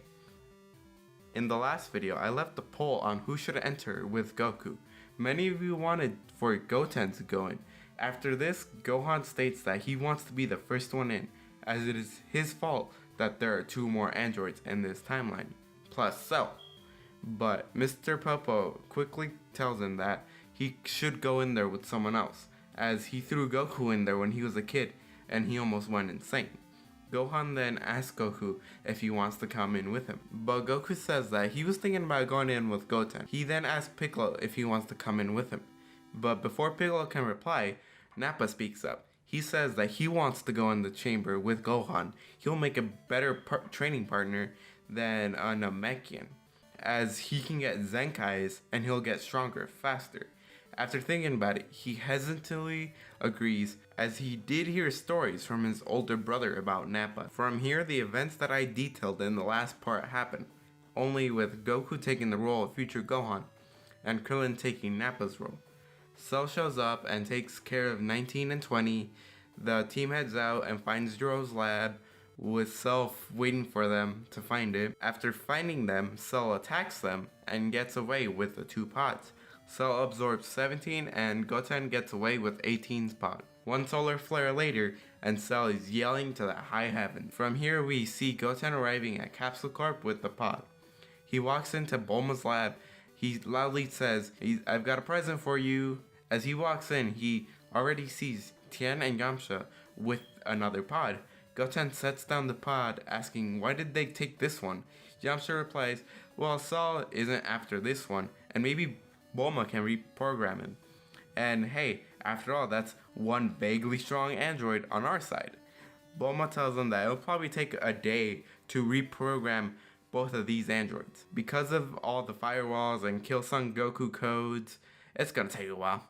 In the last video, I left a poll on who should enter with Goku. Many of you wanted for Goten to go in. After this, Gohan states that he wants to be the first one in, as it is his fault that there are 2 more androids in this timeline, plus Cell. But Mr. Popo quickly tells him that he should go in there with someone else, as he threw Goku in there when he was a kid and he almost went insane. Gohan then asks Goku if he wants to come in with him, but Goku says that he was thinking about going in with Goten. He then asks Piccolo if he wants to come in with him, but before Piccolo can reply, Nappa speaks up. He says that he wants to go in the chamber with Gohan. He'll make a better training partner than a Namekian, as he can get Zenkais and he'll get stronger faster. After thinking about it, he hesitantly agrees, as he did hear stories from his older brother about Nappa. From here, the events that I detailed in the last part happen, only with Goku taking the role of future Gohan, and Krillin taking Nappa's role. Cell shows up and takes care of 19 and 20. The team heads out and finds Zero's lab, with Cell waiting for them to find it. After finding them, Cell attacks them and gets away with the 2 pods. Cell absorbs 17 and Goten gets away with 18's pod. 1 solar flare later, and Cell is yelling to the high heavens. From here we see Goten arriving at Capsule Corp with the pod. He walks into Bulma's lab. He loudly says, "I've got a present for you." As he walks in, he already sees Tien and Yamcha with another pod. Goten sets down the pod, asking why did they take this one. Yamcha replies, well, Cell isn't after this one, and maybe Bulma can reprogram him. And hey, after all, that's 1 vaguely strong android on our side. Bulma tells him that it'll probably take a day to reprogram both of these androids. Because of all the firewalls and Kill Son Goku codes, it's gonna take a while.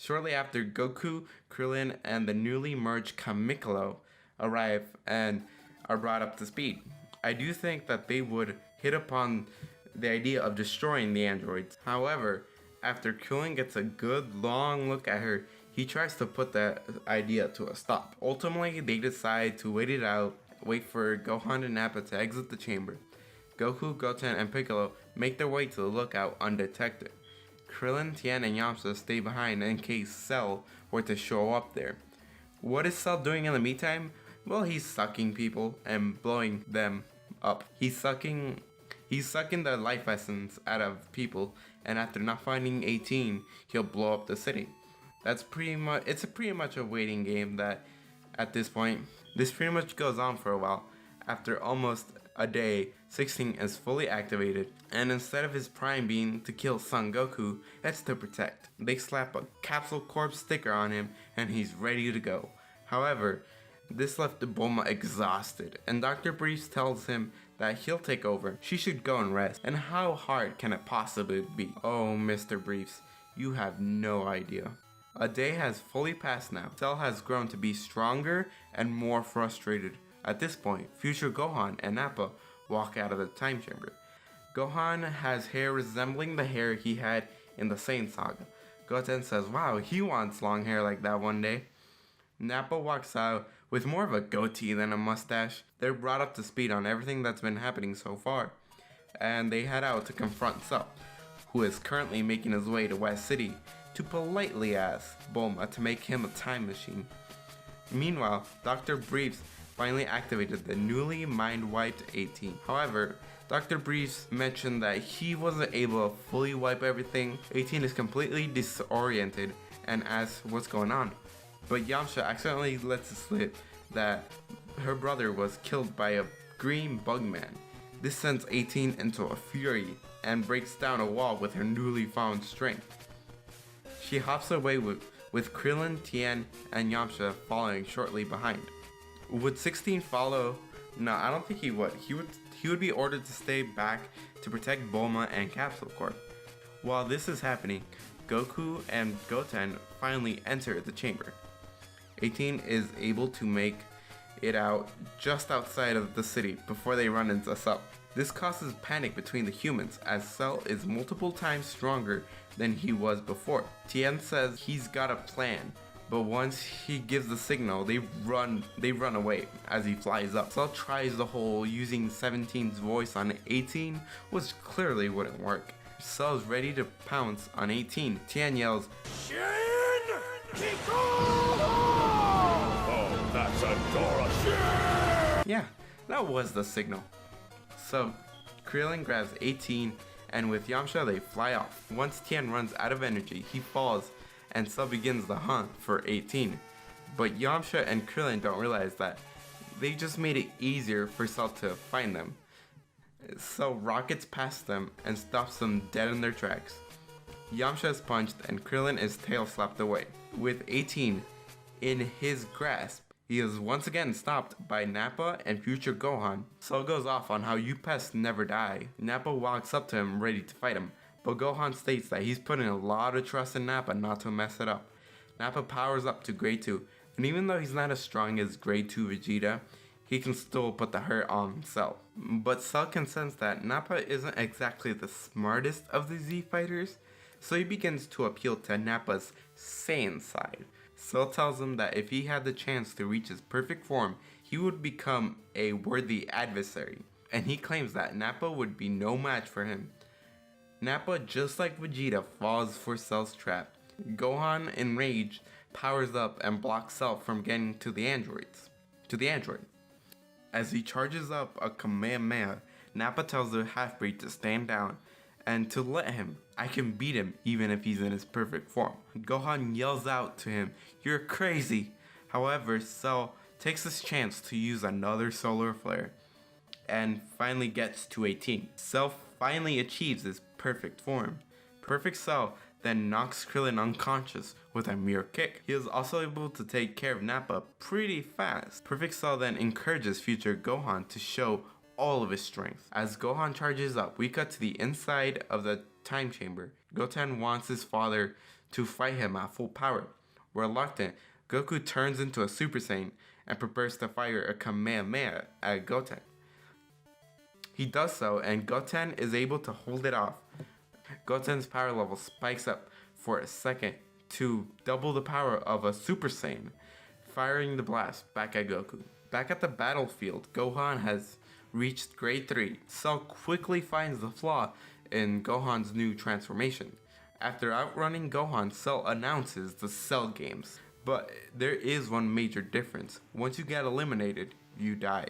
Shortly after, Goku, Krillin, and the newly merged Kamikolo arrive and are brought up to speed. I do think that they would hit upon the idea of destroying the androids. However, after Krillin gets a good long look at her, he tries to put that idea to a stop. Ultimately, they decide to wait it out, wait for Gohan and Nappa to exit the chamber. Goku, Goten, and Piccolo make their way to the lookout undetected. Krillin, Tien, and Yamcha stay behind in case Cell were to show up there. What is Cell doing in the meantime? Well, he's sucking people and blowing them up. He's sucking the life essence out of people, and after not finding 18, he'll blow up the city. It's pretty much a waiting game that, at this point, this pretty much goes on for a while. After almost a day, 16 is fully activated, and instead of his prime being to kill Son Goku, it's to protect. They slap a Capsule Corp sticker on him, and he's ready to go. However, this left Bulma exhausted, and Dr. Briefs tells him that he'll take over. She should go and rest. And how hard can it possibly be? Oh, Mr. Briefs, you have no idea. A day has fully passed now. Cell has grown to be stronger and more frustrated. At this point, future Gohan and Nappa walk out of the time chamber. Gohan has hair resembling the hair he had in the Saiyan saga. Goten says, wow, he wants long hair like that one day. Nappa walks out with more of a goatee than a mustache. They're brought up to speed on everything that's been happening so far, and they head out to confront Cell, who is currently making his way to West City to politely ask Bulma to make him a time machine. Meanwhile, Dr. Briefs finally activated the newly mind-wiped 18. However, Dr. Briefs mentioned that he wasn't able to fully wipe everything. 18 is completely disoriented and asks what's going on. But Yamcha accidentally lets it slip that her brother was killed by a green bug man. This sends 18 into a fury and breaks down a wall with her newly found strength. She hops away with Krillin, Tien, and Yamcha following shortly behind. Would 16 follow? No, I don't think he would. He would be ordered to stay back to protect Bulma and Capsule Corp. While this is happening, Goku and Goten finally enter the chamber. 18 is able to make it out just outside of the city before they run into Cell. This causes panic between the humans as Cell is multiple times stronger than he was before. Tien says he's got a plan, but once he gives the signal, they run away as he flies up. Cell tries the whole using 17's voice on 18, which clearly wouldn't work. Cell's ready to pounce on 18. Tien yells, "Shin Kiko!" Oh, that's Adora Shin! Yeah, that was the signal. So, Krillin grabs 18, and with Yamcha they fly off. Once Tien runs out of energy, he falls, and Cell begins the hunt for 18. But Yamcha and Krillin don't realize that they just made it easier for Cell to find them. Cell rockets past them and stops them dead in their tracks. Yamcha is punched and Krillin is tail slapped away. With 18 in his grasp, he is once again stopped by Nappa and future Gohan. Cell goes off on how you pests never die. Nappa walks up to him ready to fight him, but Gohan states that he's putting a lot of trust in Nappa not to mess it up. Nappa powers up to grade 2, and even though he's not as strong as grade 2 Vegeta, he can still put the hurt on Cell. But Cell can sense that Nappa isn't exactly the smartest of the Z fighters, so he begins to appeal to Nappa's sane side. Cell tells him that if he had the chance to reach his perfect form, he would become a worthy adversary, and he claims that Nappa would be no match for him. Nappa, just like Vegeta, falls for Cell's trap. Gohan, enraged, powers up and blocks Cell from getting to the android. As he charges up a Kamehameha, Nappa tells the half-breed to stand down and to let him. I can beat him even if he's in his perfect form. Gohan yells out to him, "You're crazy!" However, Cell takes his chance to use another solar flare and finally gets to 18. Cell finally achieves his perfect form. Perfect Cell then knocks Krillin unconscious with a mere kick. He is also able to take care of Nappa pretty fast. Perfect Cell then encourages future Gohan to show all of his strength. As Gohan charges up, we cut to the inside of the time chamber. Goten wants his father to fight him at full power. Reluctant, Goku turns into a Super Saiyan and prepares to fire a Kamehameha at Goten. He does so, and Goten is able to hold it off. Goten's power level spikes up for a second to double the power of a Super Saiyan, firing the blast back at Goku. Back at the battlefield, Gohan has reached grade 3. Cell quickly finds the flaw in Gohan's new transformation. After outrunning Gohan, Cell announces the Cell Games. But there is one major difference. Once you get eliminated, you die.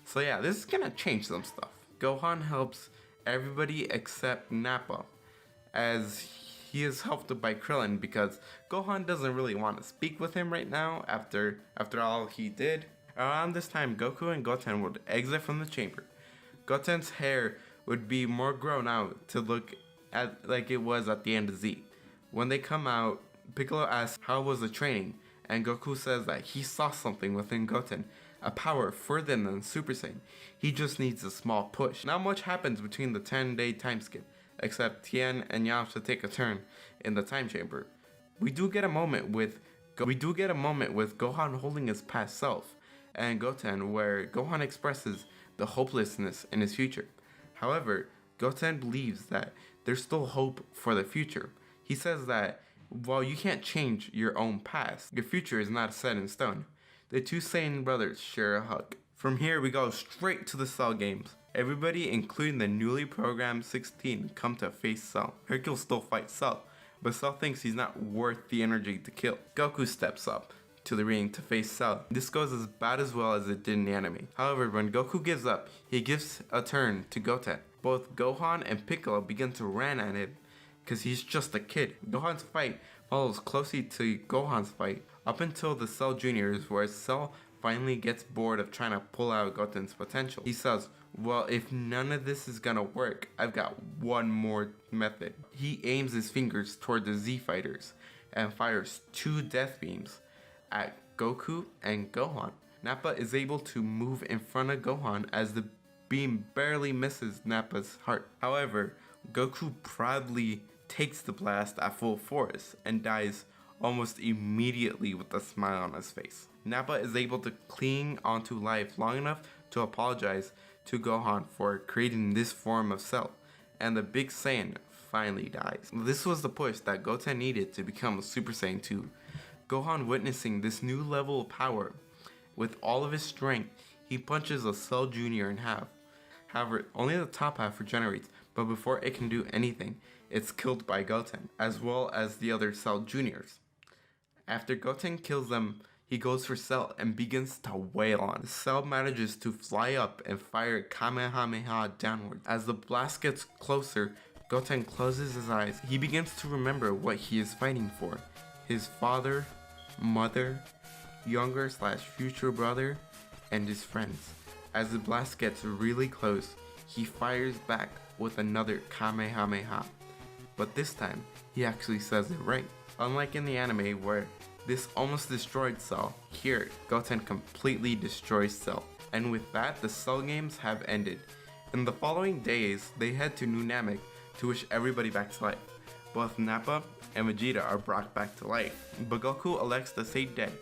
So yeah, this is gonna change some stuff. Gohan helps everybody except Nappa, as he is helped by Krillin because Gohan doesn't really want to speak with him right now after all he did. Around this time, Goku and Goten would exit from the chamber. Goten's hair would be more grown out to look at like it was at the end of Z. When they come out, Piccolo asks how was the training, and Goku says that he saw something within Goten, a power further than Super Saiyan. He just needs a small push. Not much happens between the 10-day time skip, except Tien and Yamcha take a turn in the time chamber. We do get a moment with Gohan holding his past self, and Goten, where Gohan expresses the hopelessness in his future. However, Goten believes that there's still hope for the future. He says that while you can't change your own past, your future is not set in stone. The two Saiyan brothers share a hug. From here, we go straight to the Cell Games. Everybody, including the newly programmed 16, come to face Cell. Hercule still fights Cell, but Cell thinks he's not worth the energy to kill. Goku steps up to the ring to face Cell. This goes about as well as it did in the anime. However, when Goku gives up, he gives a turn to Goten. Both Gohan and Piccolo begin to run at him because he's just a kid. Gohan's fight follows closely to Gohan's fight up until the Cell Juniors, where Cell finally gets bored of trying to pull out Goten's potential. He says, Well, if none of this is gonna work, I've got one more method. He aims his fingers toward the Z fighters and fires 2 death beams at Goku and Gohan. Nappa is able to move in front of Gohan as the beam barely misses Nappa's heart. However, Goku proudly takes the blast at full force and dies almost immediately with a smile on his face. Nappa is able to cling onto life long enough to apologize to Gohan for creating this form of Cell, and the Big Saiyan finally dies. This was the push that Goten needed to become a Super Saiyan 2. Gohan, witnessing this new level of power, with all of his strength, he punches a Cell Jr. in half. However, only the top half regenerates, but before it can do anything, it's killed by Goten, as well as the other Cell Juniors. After Goten kills them, he goes for Cell and begins to wail on. Cell manages to fly up and fire Kamehameha downward. As the blast gets closer, Goten closes his eyes. He begins to remember what he is fighting for. His father, mother, younger/future brother, and his friends. As the blast gets really close, he fires back with another Kamehameha. But this time, he actually says it right. Unlike in the anime where this almost destroyed Cell, here Goten completely destroys Cell. And with that, the Cell games have ended. In the following days, they head to New Namek to wish everybody back to life. Both Nappa and Vegeta are brought back to life, but Goku elects to stay dead,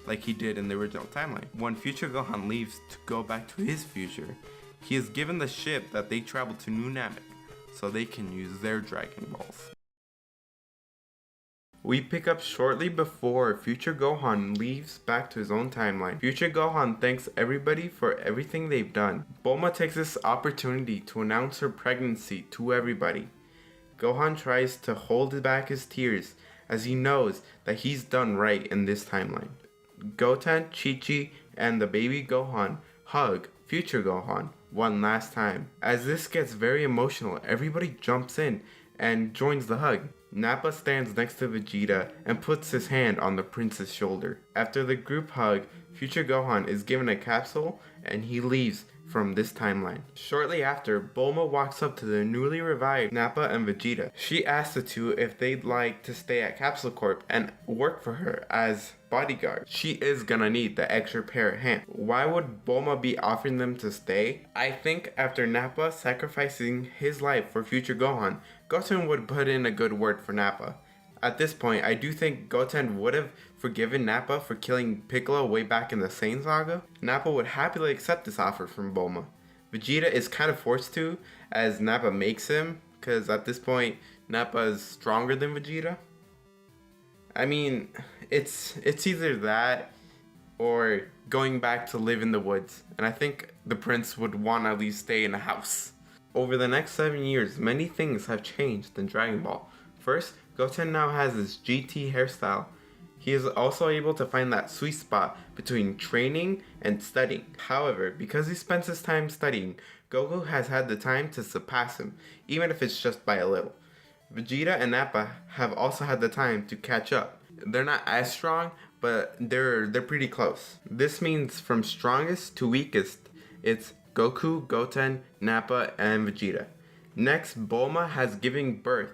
like he did in the original timeline. When future Gohan leaves to go back to his future, he is given the ship that they travel to New Namek, so they can use their Dragon Balls. We pick up shortly before future Gohan leaves back to his own timeline. Future Gohan thanks everybody for everything they've done. Bulma takes this opportunity to announce her pregnancy to everybody. Gohan tries to hold back his tears as he knows that he's done right in this timeline. Goten, Chi-Chi, and the baby Gohan hug future Gohan one last time. As this gets very emotional, everybody jumps in and joins the hug. Nappa stands next to Vegeta and puts his hand on the prince's shoulder. After the group hug, future Gohan is given a capsule and he leaves from this timeline. Shortly after, Bulma walks up to the newly revived Nappa and Vegeta. She asks the two if they'd like to stay at Capsule Corp and work for her as bodyguard. She is gonna need the extra pair of hands. Why would Bulma be offering them to stay? I think after Nappa sacrificing his life for future Gohan, Goten would put in a good word for Nappa. At this point, I do think Goten would have forgiven Nappa for killing Piccolo way back in the Saiyan saga. Nappa would happily accept this offer from Bulma. Vegeta is kind of forced to, as Nappa makes him, because at this point, Nappa is stronger than Vegeta. I mean, it's either that or going back to live in the woods, and I think the prince would want to at least stay in a house. Over the next 7 years, many things have changed in Dragon Ball. First, Goten now has his GT hairstyle. He is also able to find that sweet spot between training and studying. However, because he spends his time studying, Goku has had the time to surpass him, even if it's just by a little. Vegeta and Nappa have also had the time to catch up. They're not as strong, but they're pretty close. This means from strongest to weakest, it's Goku, Goten, Nappa, and Vegeta. Next, Bulma has given birth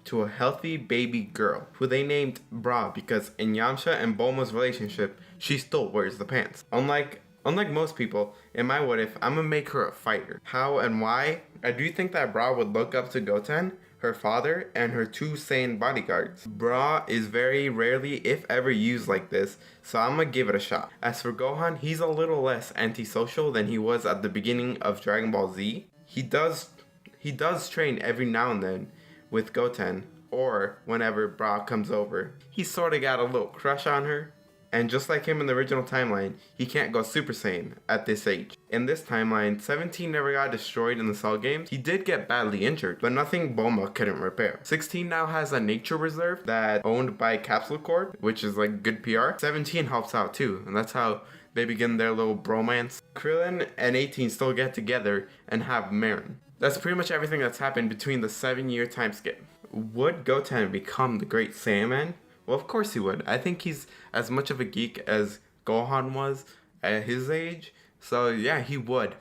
to a healthy baby girl, who they named Bra because in Yamcha and Bulma's relationship, she still wears the pants. Unlike most people, in my what if, I'm gonna make her a fighter. How and why? I do think that Bra would look up to Goten, her father, and her 2 Saiyan bodyguards. Bra is very rarely, if ever, used like this, so I'm gonna give it a shot. As for Gohan, he's a little less antisocial than he was at the beginning of Dragon Ball Z. He does train every now and then with Goten, or whenever Bra comes over. He sorta got a little crush on her, and just like him in the original timeline, he can't go Super Saiyan at this age. In this timeline, 17 never got destroyed in the Cell games. He did get badly injured, but nothing Bulma couldn't repair. 16 now has a nature reserve that's owned by Capsule Corp, which is like good PR. 17 helps out too, and that's how they begin their little bromance. Krillin and 18 still get together and have Marin. That's pretty much everything that's happened between the 7-year time skip. Would Goten become the Great Saiyaman? Well, of course he would. I think he's as much of a geek as Gohan was at his age. So yeah, he would.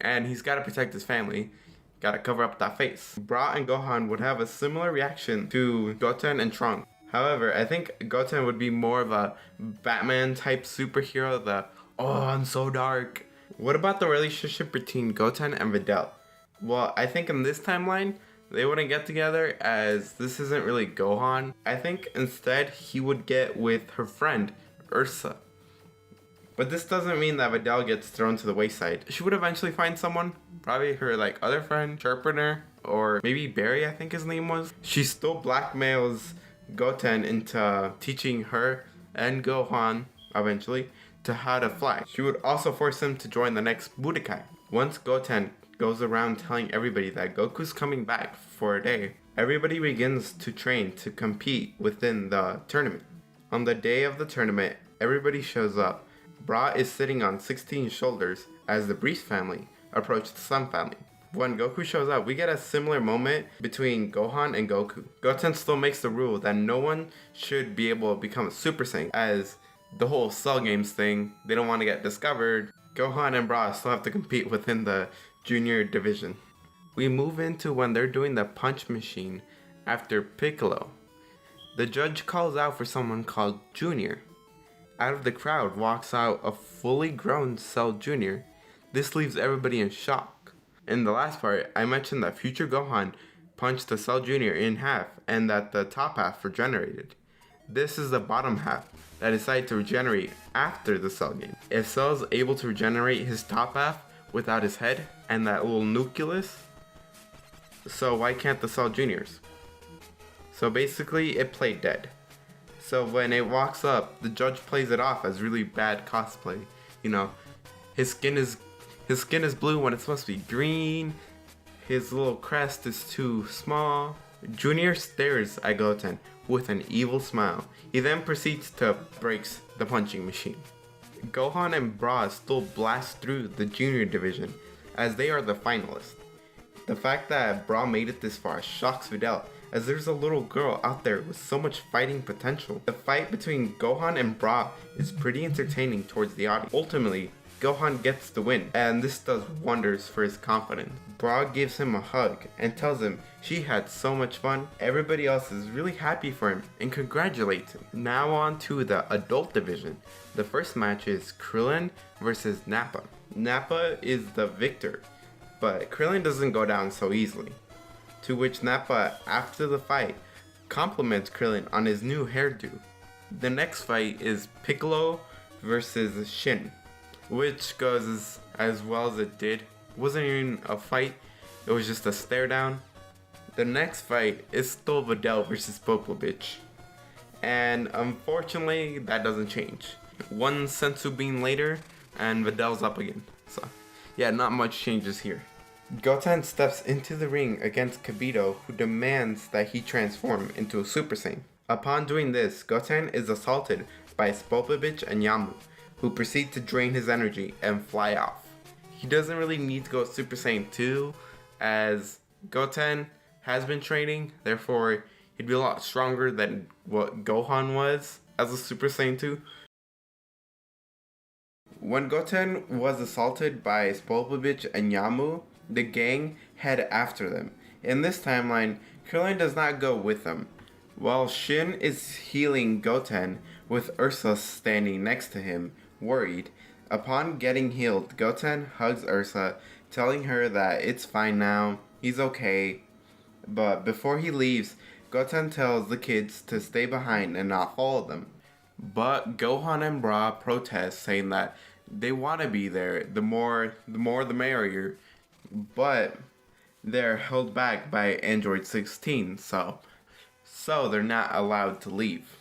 and he's got to protect his family. Got to cover up that face. Bra and Gohan would have a similar reaction to Goten and Trunks. However, I think Goten would be more of a Batman type superhero, oh, I'm so dark. What about the relationship between Goten and Videl? Well, I think in this timeline, they wouldn't get together as this isn't really Gohan. I think instead he would get with her friend, Ursa. But this doesn't mean that Videl gets thrown to the wayside. She would eventually find someone, probably her other friend, Sharpener, or maybe Barry, I think his name was. She still blackmails Goten into teaching her and Gohan, eventually, to how to fly. She would also force him to join the next Budokai. Once Goten goes around telling everybody that Goku's coming back for a day, everybody begins to train to compete within the tournament. On the day of the tournament, everybody shows up. Bra is sitting on 16 shoulders as the Breeze family approach the Sun family. When Goku shows up, we get a similar moment between Gohan and Goku. Goten still makes the rule that no one should be able to become a Super Saiyan, as the whole Cell Games thing, they don't want to get discovered. Gohan and Bra still have to compete within the junior division. We move into when they're doing the punch machine after Piccolo. The judge calls out for someone called Junior. Out of the crowd walks out a fully grown Cell Jr. This leaves everybody in shock. In the last part, I mentioned that future Gohan punched the Cell Jr. in half and that the top half regenerated. This is the bottom half that decided to regenerate after the Cell game. If Cell is able to regenerate his top half without his head and that little nucleus, so why can't the Cell Juniors? So basically, it played dead. So when it walks up, the judge plays it off as really bad cosplay. You know, his skin is blue when it's supposed to be green. His little crest is too small. Junior stares at Goten with an evil smile. He then proceeds to break the punching machine. Gohan and Bra still blast through the junior division as they are the finalists. The fact that Bra made it this far shocks Videl, as there's a little girl out there with so much fighting potential. The fight between Gohan and Bra is pretty entertaining towards the audience. Ultimately, Gohan gets the win, and this does wonders for his confidence. Bra gives him a hug and tells him she had so much fun. Everybody else is really happy for him and congratulates him. Now on to the adult division. The first match is Krillin versus Nappa. Nappa is the victor, but Krillin doesn't go down so easily. To which Nappa, after the fight, compliments Krillin on his new hairdo. The next fight is Piccolo versus Shin, which goes as well as it did. It wasn't even a fight, it was just a stare down. The next fight is still Videl versus Popovich, and unfortunately that doesn't change. One senzu bean later and Videl's up again. So yeah, not much changes here. Goten steps into the ring against Kibito, who demands that he transform into a Super Saiyan. Upon doing this, Goten is assaulted by Spopovich and Yamu, who proceed to drain his energy and fly off. He doesn't really need to go Super Saiyan 2, as Goten has been training, therefore he'd be a lot stronger than what Gohan was as a Super Saiyan 2. When Goten was assaulted by Spopovich and Yamu, the gang head after them. In this timeline, Krillin does not go with them. While Shin is healing Goten, with Ursa standing next to him, worried. Upon getting healed, Goten hugs Ursa, telling her that it's fine now, he's okay. But before he leaves, Goten tells the kids to stay behind and not follow them. But Gohan and Bra protest, saying that they want to be there, the more the merrier. But they're held back by Android 16, so they're not allowed to leave.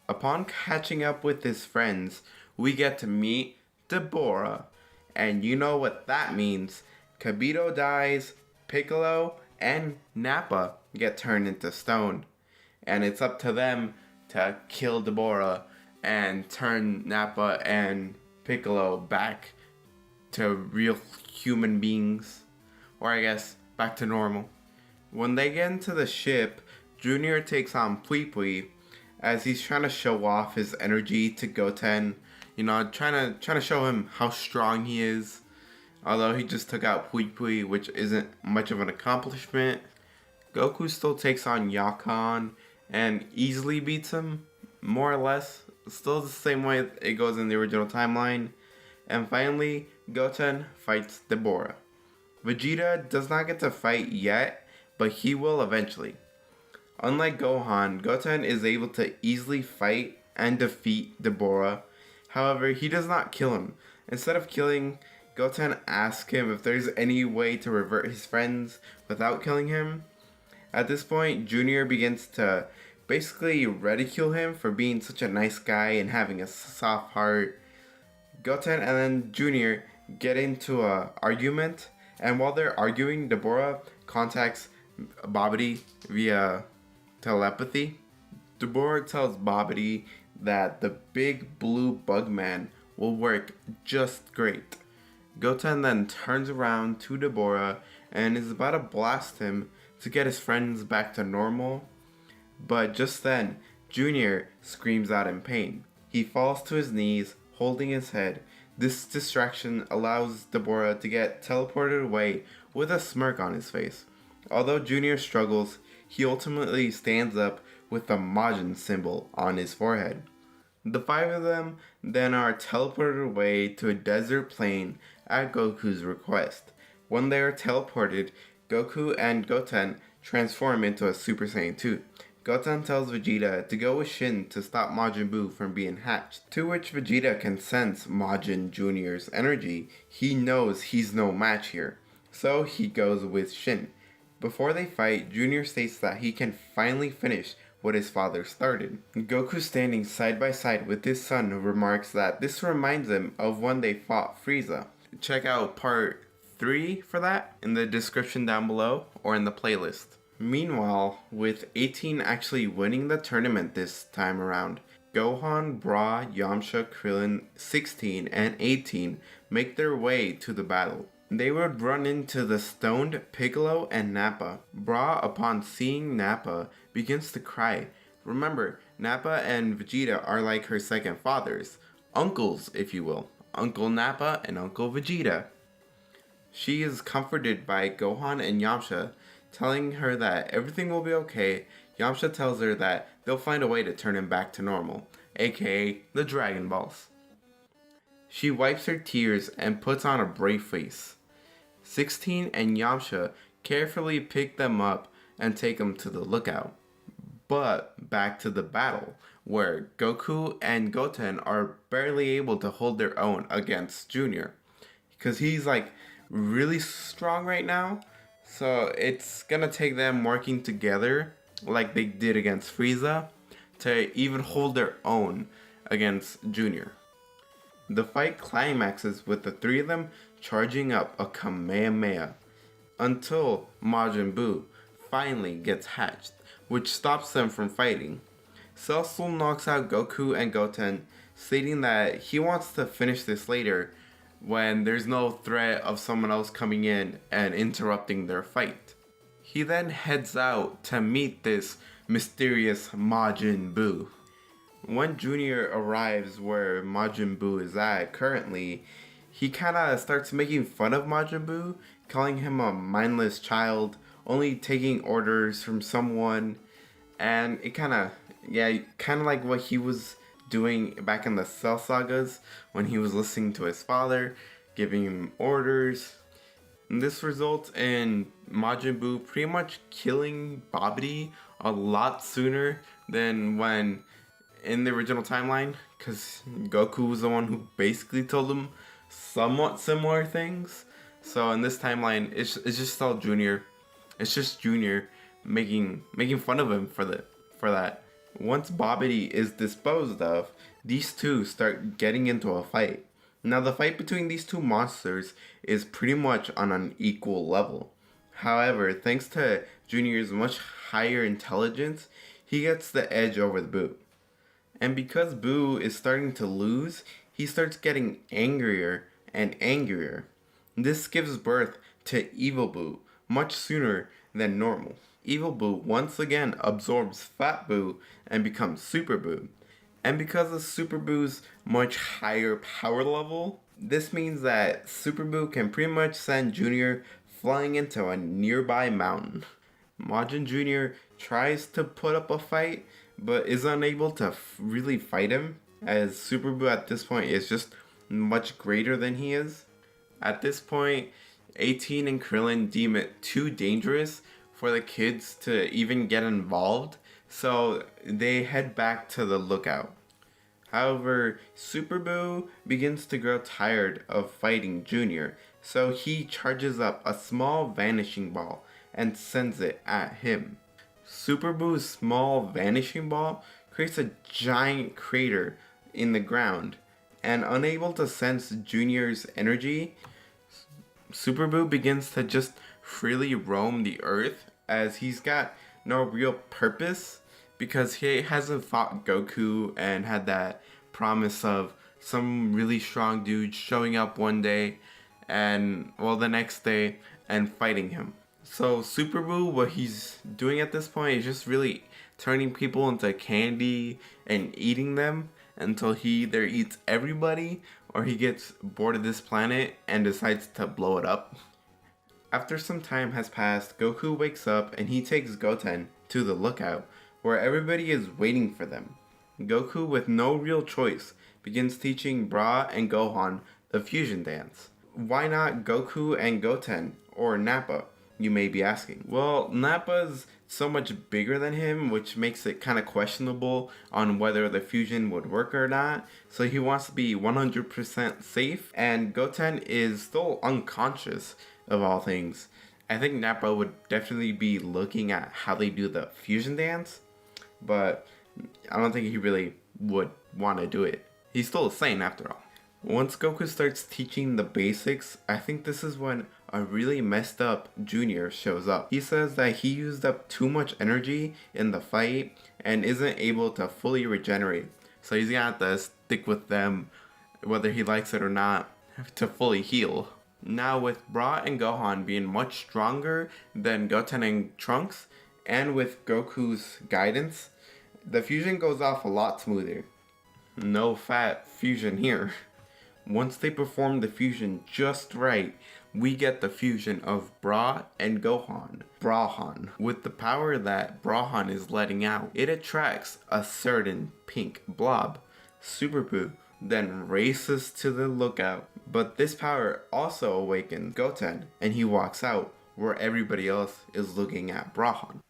Upon catching up with his friends, we get to meet Deborah, and you know what that means. Kibito dies, Piccolo and Nappa get turned into stone, and it's up to them to kill Deborah and turn Nappa and Piccolo back to real human beings, or I guess back to normal. When they get into the ship, Junior takes on Pui Pui as he's trying to show off his energy to Goten, you know, trying to show him how strong he is. Although he just took out Pui Pui, which isn't much of an accomplishment, Goku still takes on Yakan and easily beats him, more or less. Still the same way it goes in the original timeline. And finally, Goten fights Deborah. Vegeta does not get to fight yet, but he will eventually. Unlike Gohan, Goten is able to easily fight and defeat Deborah. However, he does not kill him. Instead of killing, Goten asks him if there's any way to revert his friends without killing him. At this point, Junior begins to basically ridicule him for being such a nice guy and having a soft heart. Goten and then Junior get into an argument, and while they're arguing, Deborah contacts Babidi via telepathy. Deborah tells Babidi that the big blue bug man will work just great. Goten then turns around to Deborah and is about to blast him to get his friends back to normal. But just then, Junior screams out in pain. He falls to his knees, holding his head. This distraction allows Deborah to get teleported away with a smirk on his face. Although Junior struggles, he ultimately stands up with the Majin symbol on his forehead. The five of them then are teleported away to a desert plain at Goku's request. When they are teleported, Goku and Goten transform into a Super Saiyan 2. Goten tells Vegeta to go with Shin to stop Majin Buu from being hatched, to which Vegeta can sense Majin Jr.'s energy. He knows he's no match here, so he goes with Shin. Before they fight, Junior states that he can finally finish what his father started. Goku, standing side by side with his son, remarks that this reminds him of when they fought Frieza. Check out part 3 for that in the description down below or in the playlist. Meanwhile, with 18 actually winning the tournament this time around, Gohan, Bra, Yamcha, Krillin, 16, and 18 make their way to the battle. They would run into the stoned Piccolo and Nappa. Bra, upon seeing Nappa, begins to cry. Remember, Nappa and Vegeta are like her second fathers, uncles if you will, Uncle Nappa and Uncle Vegeta. She is comforted by Gohan and Yamcha, telling her that everything will be okay. Yamcha tells her that they'll find a way to turn him back to normal, aka the Dragon Balls. She wipes her tears and puts on a brave face. 16 and Yamcha carefully pick them up and take them to the lookout. But back to the battle, where Goku and Goten are barely able to hold their own against Junior. Because he's like really strong right now. So it's gonna take them working together like they did against Frieza to even hold their own against Junior. The fight climaxes with the three of them charging up a Kamehameha until Majin Buu finally gets hatched, which stops them from fighting. Cell Soul knocks out Goku and Goten, stating that he wants to finish this later when there's no threat of someone else coming in and interrupting their fight. He then heads out to meet this mysterious Majin Buu. When Junior arrives where Majin Buu is at currently, he kinda starts making fun of Majin Buu, calling him a mindless child, only taking orders from someone, and it kinda like what he was doing back in the Cell Sagas when he was listening to his father, giving him orders. And this results in Majin Buu pretty much killing Babidi a lot sooner than when in the original timeline, because Goku was the one who basically told him somewhat similar things. So in this timeline, it's just all Junior. It's just Junior making fun of him for that. Once Babidi is disposed of, these two start getting into a fight. Now the fight between these two monsters is pretty much on an equal level. However, thanks to Junior's much higher intelligence, he gets the edge over the Buu. And because Buu is starting to lose, he starts getting angrier and angrier. This gives birth to Evil Buu much sooner than normal. Evil Buu once again absorbs Fat Buu and becomes Super Buu. And because of Super Buu's much higher power level, This means that Super Buu can pretty much send Junior flying into a nearby mountain. Majin Jr. tries to put up a fight, but is unable to really fight him, as Super Buu at this point is just much greater than he is. At this point, 18 and Krillin deem it too dangerous for the kids to even get involved, so they head back to the lookout. However, Super Buu begins to grow tired of fighting Junior, so he charges up a small vanishing ball and sends it at him. Super Buu's small vanishing ball creates a giant crater in the ground, and unable to sense Junior's energy, Super Buu begins to just freely roam the earth as he's got no real purpose because he hasn't fought Goku and had that promise of some really strong dude showing up one day and, well, the next day and fighting him. So Super Buu, what he's doing at this point is just really turning people into candy and eating them until he either eats everybody or he gets bored of this planet and decides to blow it up. After some time has passed, Goku wakes up and he takes Goten to the lookout, where everybody is waiting for them. Goku, with no real choice, begins teaching Bra and Gohan the fusion dance. Why not Goku and Goten, or Nappa, you may be asking? Well, Nappa's so much bigger than him, which makes it kind of questionable on whether the fusion would work or not. So he wants to be 100% safe, and Goten is still unconscious of all things. I think Nappa would definitely be looking at how they do the fusion dance, but I don't think he really would want to do it. He's still a Saiyan after all. Once Goku starts teaching the basics, I think this is when a really messed up Junior shows up. He says that he used up too much energy in the fight and isn't able to fully regenerate. So he's gonna have to stick with them, whether he likes it or not, to fully heal. Now with Bra and Gohan being much stronger than Goten and Trunks, and with Goku's guidance, the fusion goes off a lot smoother. No fat fusion here. Once they perform the fusion just right, we get the fusion of Bra and Gohan, Brahan. With the power that Brahan is letting out, it attracts a certain pink blob. Super Buu then races to the lookout, but this power also awakens Goten, and he walks out where everybody else is looking at Brahan.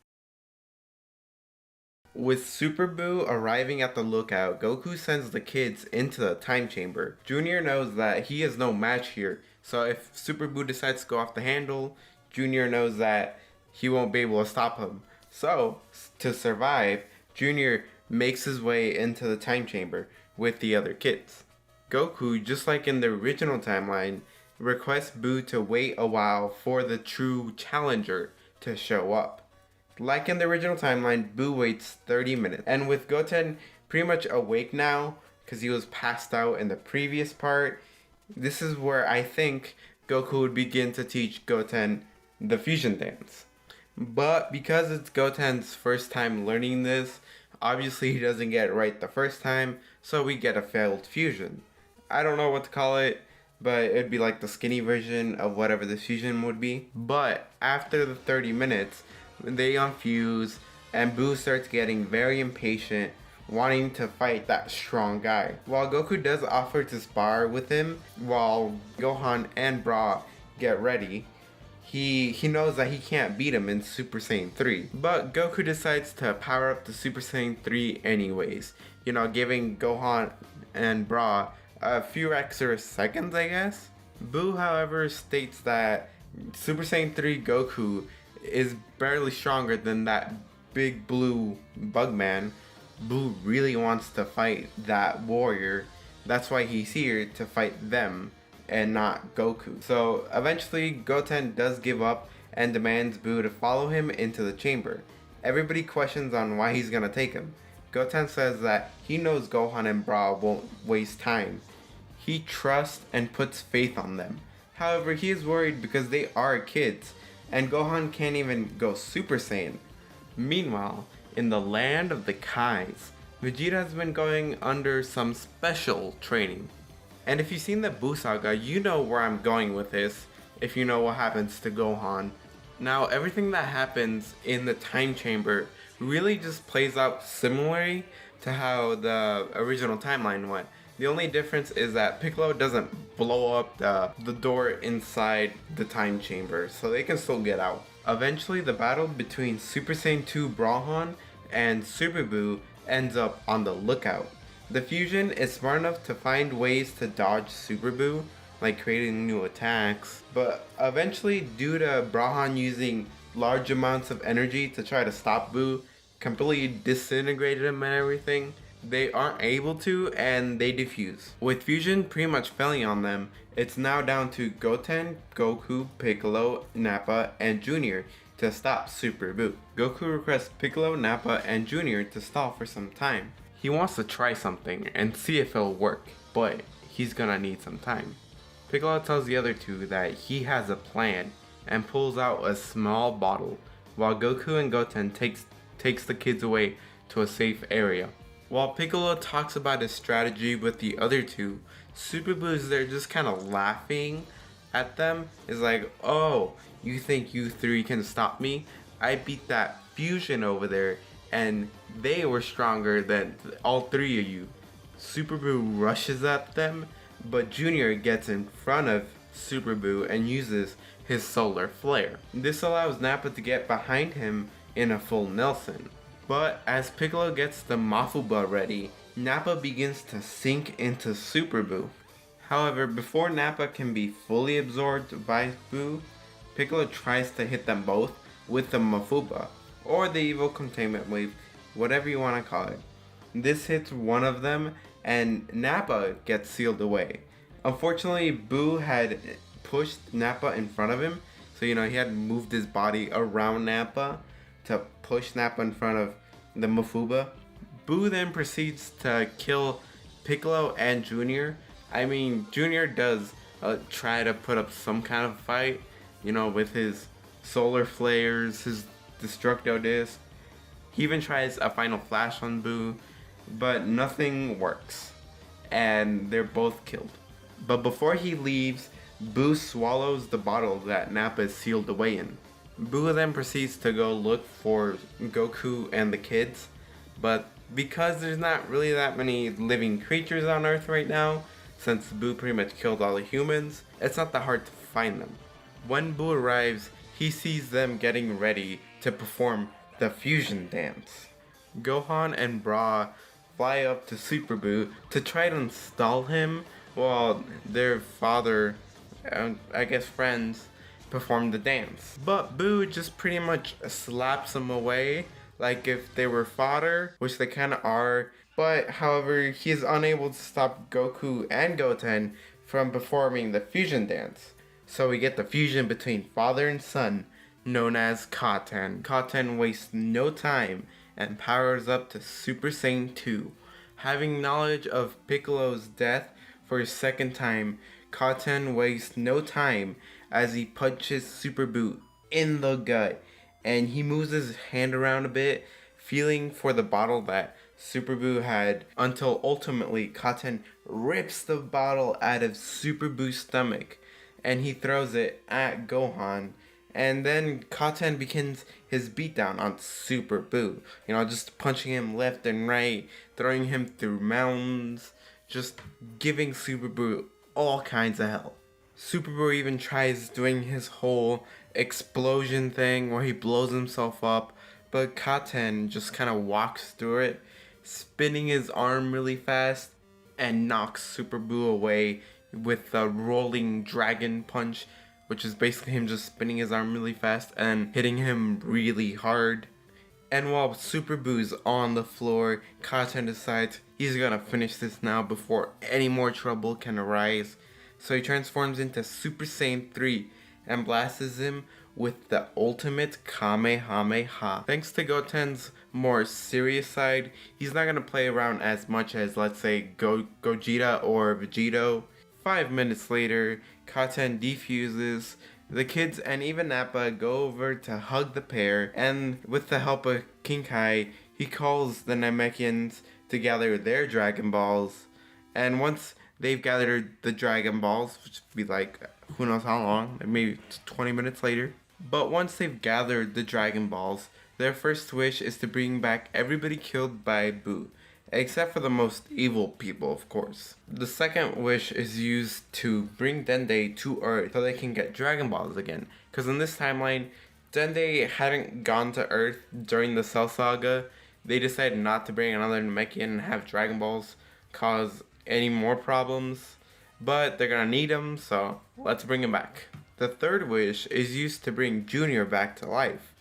With Super Buu arriving at the lookout, Goku sends the kids into the time chamber. Junior knows that he is no match here, so if Super Buu decides to go off the handle, Junior knows that he won't be able to stop him. So, to survive, Junior makes his way into the time chamber with the other kids. Goku, just like in the original timeline, requests Buu to wait a while for the true challenger to show up. Like in the original timeline, Buu waits 30 minutes. And with Goten pretty much awake now, because he was passed out in the previous part, this is where I think Goku would begin to teach Goten the fusion dance. But because it's Goten's first time learning this, obviously he doesn't get it right the first time, so we get a failed fusion. I don't know what to call it, but it'd be like the skinny version of whatever the fusion would be. But after the 30 minutes, they unfuse, and Buu starts getting very impatient, wanting to fight that strong guy. While Goku does offer to spar with him, while Gohan and Bra get ready, he knows that he can't beat him in Super Saiyan 3. But Goku decides to power up to Super Saiyan 3 anyways, giving Gohan and Bra a few extra seconds, I guess. Buu, however, states that Super Saiyan 3 Goku is barely stronger than that big blue bug man. Buu really wants to fight that warrior. That's why he's here, to fight them and not Goku. So eventually Goten does give up and demands Buu to follow him into the chamber. Everybody questions on why he's gonna take him. Goten says that he knows Gohan and Bra won't waste time. He trusts and puts faith on them. However, he is worried because they are kids, and Gohan can't even go Super Saiyan. Meanwhile, in the land of the Kais, Vegeta has been going under some special training. And if you've seen the Buu saga, you know where I'm going with this, if you know what happens to Gohan. Now, everything that happens in the time chamber really just plays out similarly to how the original timeline went. The only difference is that Piccolo doesn't blow up the door inside the time chamber, so they can still get out. Eventually, the battle between Super Saiyan 2 Brahan and Super Buu ends up on the lookout. The fusion is smart enough to find ways to dodge Super Buu, like creating new attacks, but eventually, due to Brahan using large amounts of energy to try to stop Buu, completely disintegrated him and everything, they aren't able to, and they defuse. With fusion pretty much failing on them, it's now down to Goten, Goku, Piccolo, Nappa, and Junior to stop Super Buu. Goku requests Piccolo, Nappa, and Junior to stall for some time. He wants to try something and see if it'll work, but he's gonna need some time. Piccolo tells the other two that he has a plan and pulls out a small bottle, while Goku and Goten takes the kids away to a safe area. While Piccolo talks about his strategy with the other two, Super Boo's there just kind of laughing at them. Is like, oh, you think you three can stop me? I beat that fusion over there, and they were stronger than all three of you. Super Boo rushes at them, but Junior gets in front of Super Boo and uses his solar flare. This allows Nappa to get behind him in a full Nelson. But as Piccolo gets the Mafuba ready, Nappa begins to sink into Super Boo. However, before Nappa can be fully absorbed by Boo, Piccolo tries to hit them both with the Mafuba, or the evil containment wave, whatever you want to call it. This hits one of them, and Nappa gets sealed away. Unfortunately, Boo had pushed Nappa in front of him, so he had moved his body around Nappa to push Nappa in front of the Mafuba. Boo then proceeds to kill Piccolo and Junior. I mean, Junior does try to put up some kind of fight, with his solar flares, his Destructo Disc. He even tries a final flash on Boo, but nothing works, and they're both killed. But before he leaves, Boo swallows the bottle that Nappa is sealed away in. Boo then proceeds to go look for Goku and the kids, but because there's not really that many living creatures on Earth right now, since Boo pretty much killed all the humans, it's not that hard to find them. When Boo arrives, he sees them getting ready to perform the fusion dance. Gohan and Bra fly up to Super Boo to try to install him while their father, I guess friends, perform the dance. But Boo just pretty much slaps them away like if they were fodder, which they kind of are. But however, he is unable to stop Goku and Goten from performing the fusion dance. So we get the fusion between father and son, known as Goten. Goten wastes no time and powers up to Super Saiyan 2. Having knowledge of Piccolo's death for his second time, Goten wastes no time as he punches Super Boo in the gut, and he moves his hand around a bit, feeling for the bottle that Super Boo had, until ultimately Goten rips the bottle out of Super Boo's stomach and he throws it at Gohan. And then Goten begins his beatdown on Super Boo. Just punching him left and right, throwing him through mountains, just giving Super Boo all kinds of hell. Super Boo even tries doing his whole explosion thing where he blows himself up, but Goten just kind of walks through it, spinning his arm really fast, and knocks Super Boo away with the rolling dragon punch, which is basically him just spinning his arm really fast and hitting him really hard. And while Super Boo's on the floor, Goten decides he's gonna finish this now before any more trouble can arise. So he transforms into Super Saiyan 3 and blasts him with the ultimate Kamehameha. Thanks to Goten's more serious side, he's not gonna play around as much as, let's say, Gogeta or Vegito. 5 minutes later, Goten defuses. The kids and even Nappa go over to hug the pair, and with the help of King Kai, he calls the Namekians to gather their Dragon Balls. And once they've gathered the Dragon Balls, which would be like who knows how long, maybe 20 minutes later. But once they've gathered the Dragon Balls, their first wish is to bring back everybody killed by Boo, except for the most evil people, of course. The second wish is used to bring Dende to Earth so they can get Dragon Balls again. Because in this timeline, Dende hadn't gone to Earth during the Cell Saga. They decided not to bring another Namekian and have Dragon Balls cause any more problems. But they're gonna need them, so let's bring him back. The third wish is used to bring Junior back to life.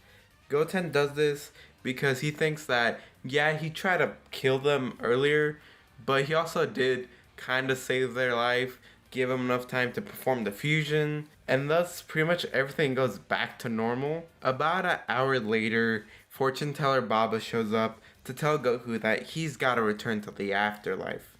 Goten does this because he thinks that, yeah, he tried to kill them earlier, but he also did kind of save their life, give them enough time to perform the fusion, and thus pretty much everything goes back to normal. About an hour later, fortune teller Baba shows up to tell Goku that he's got to return to the afterlife.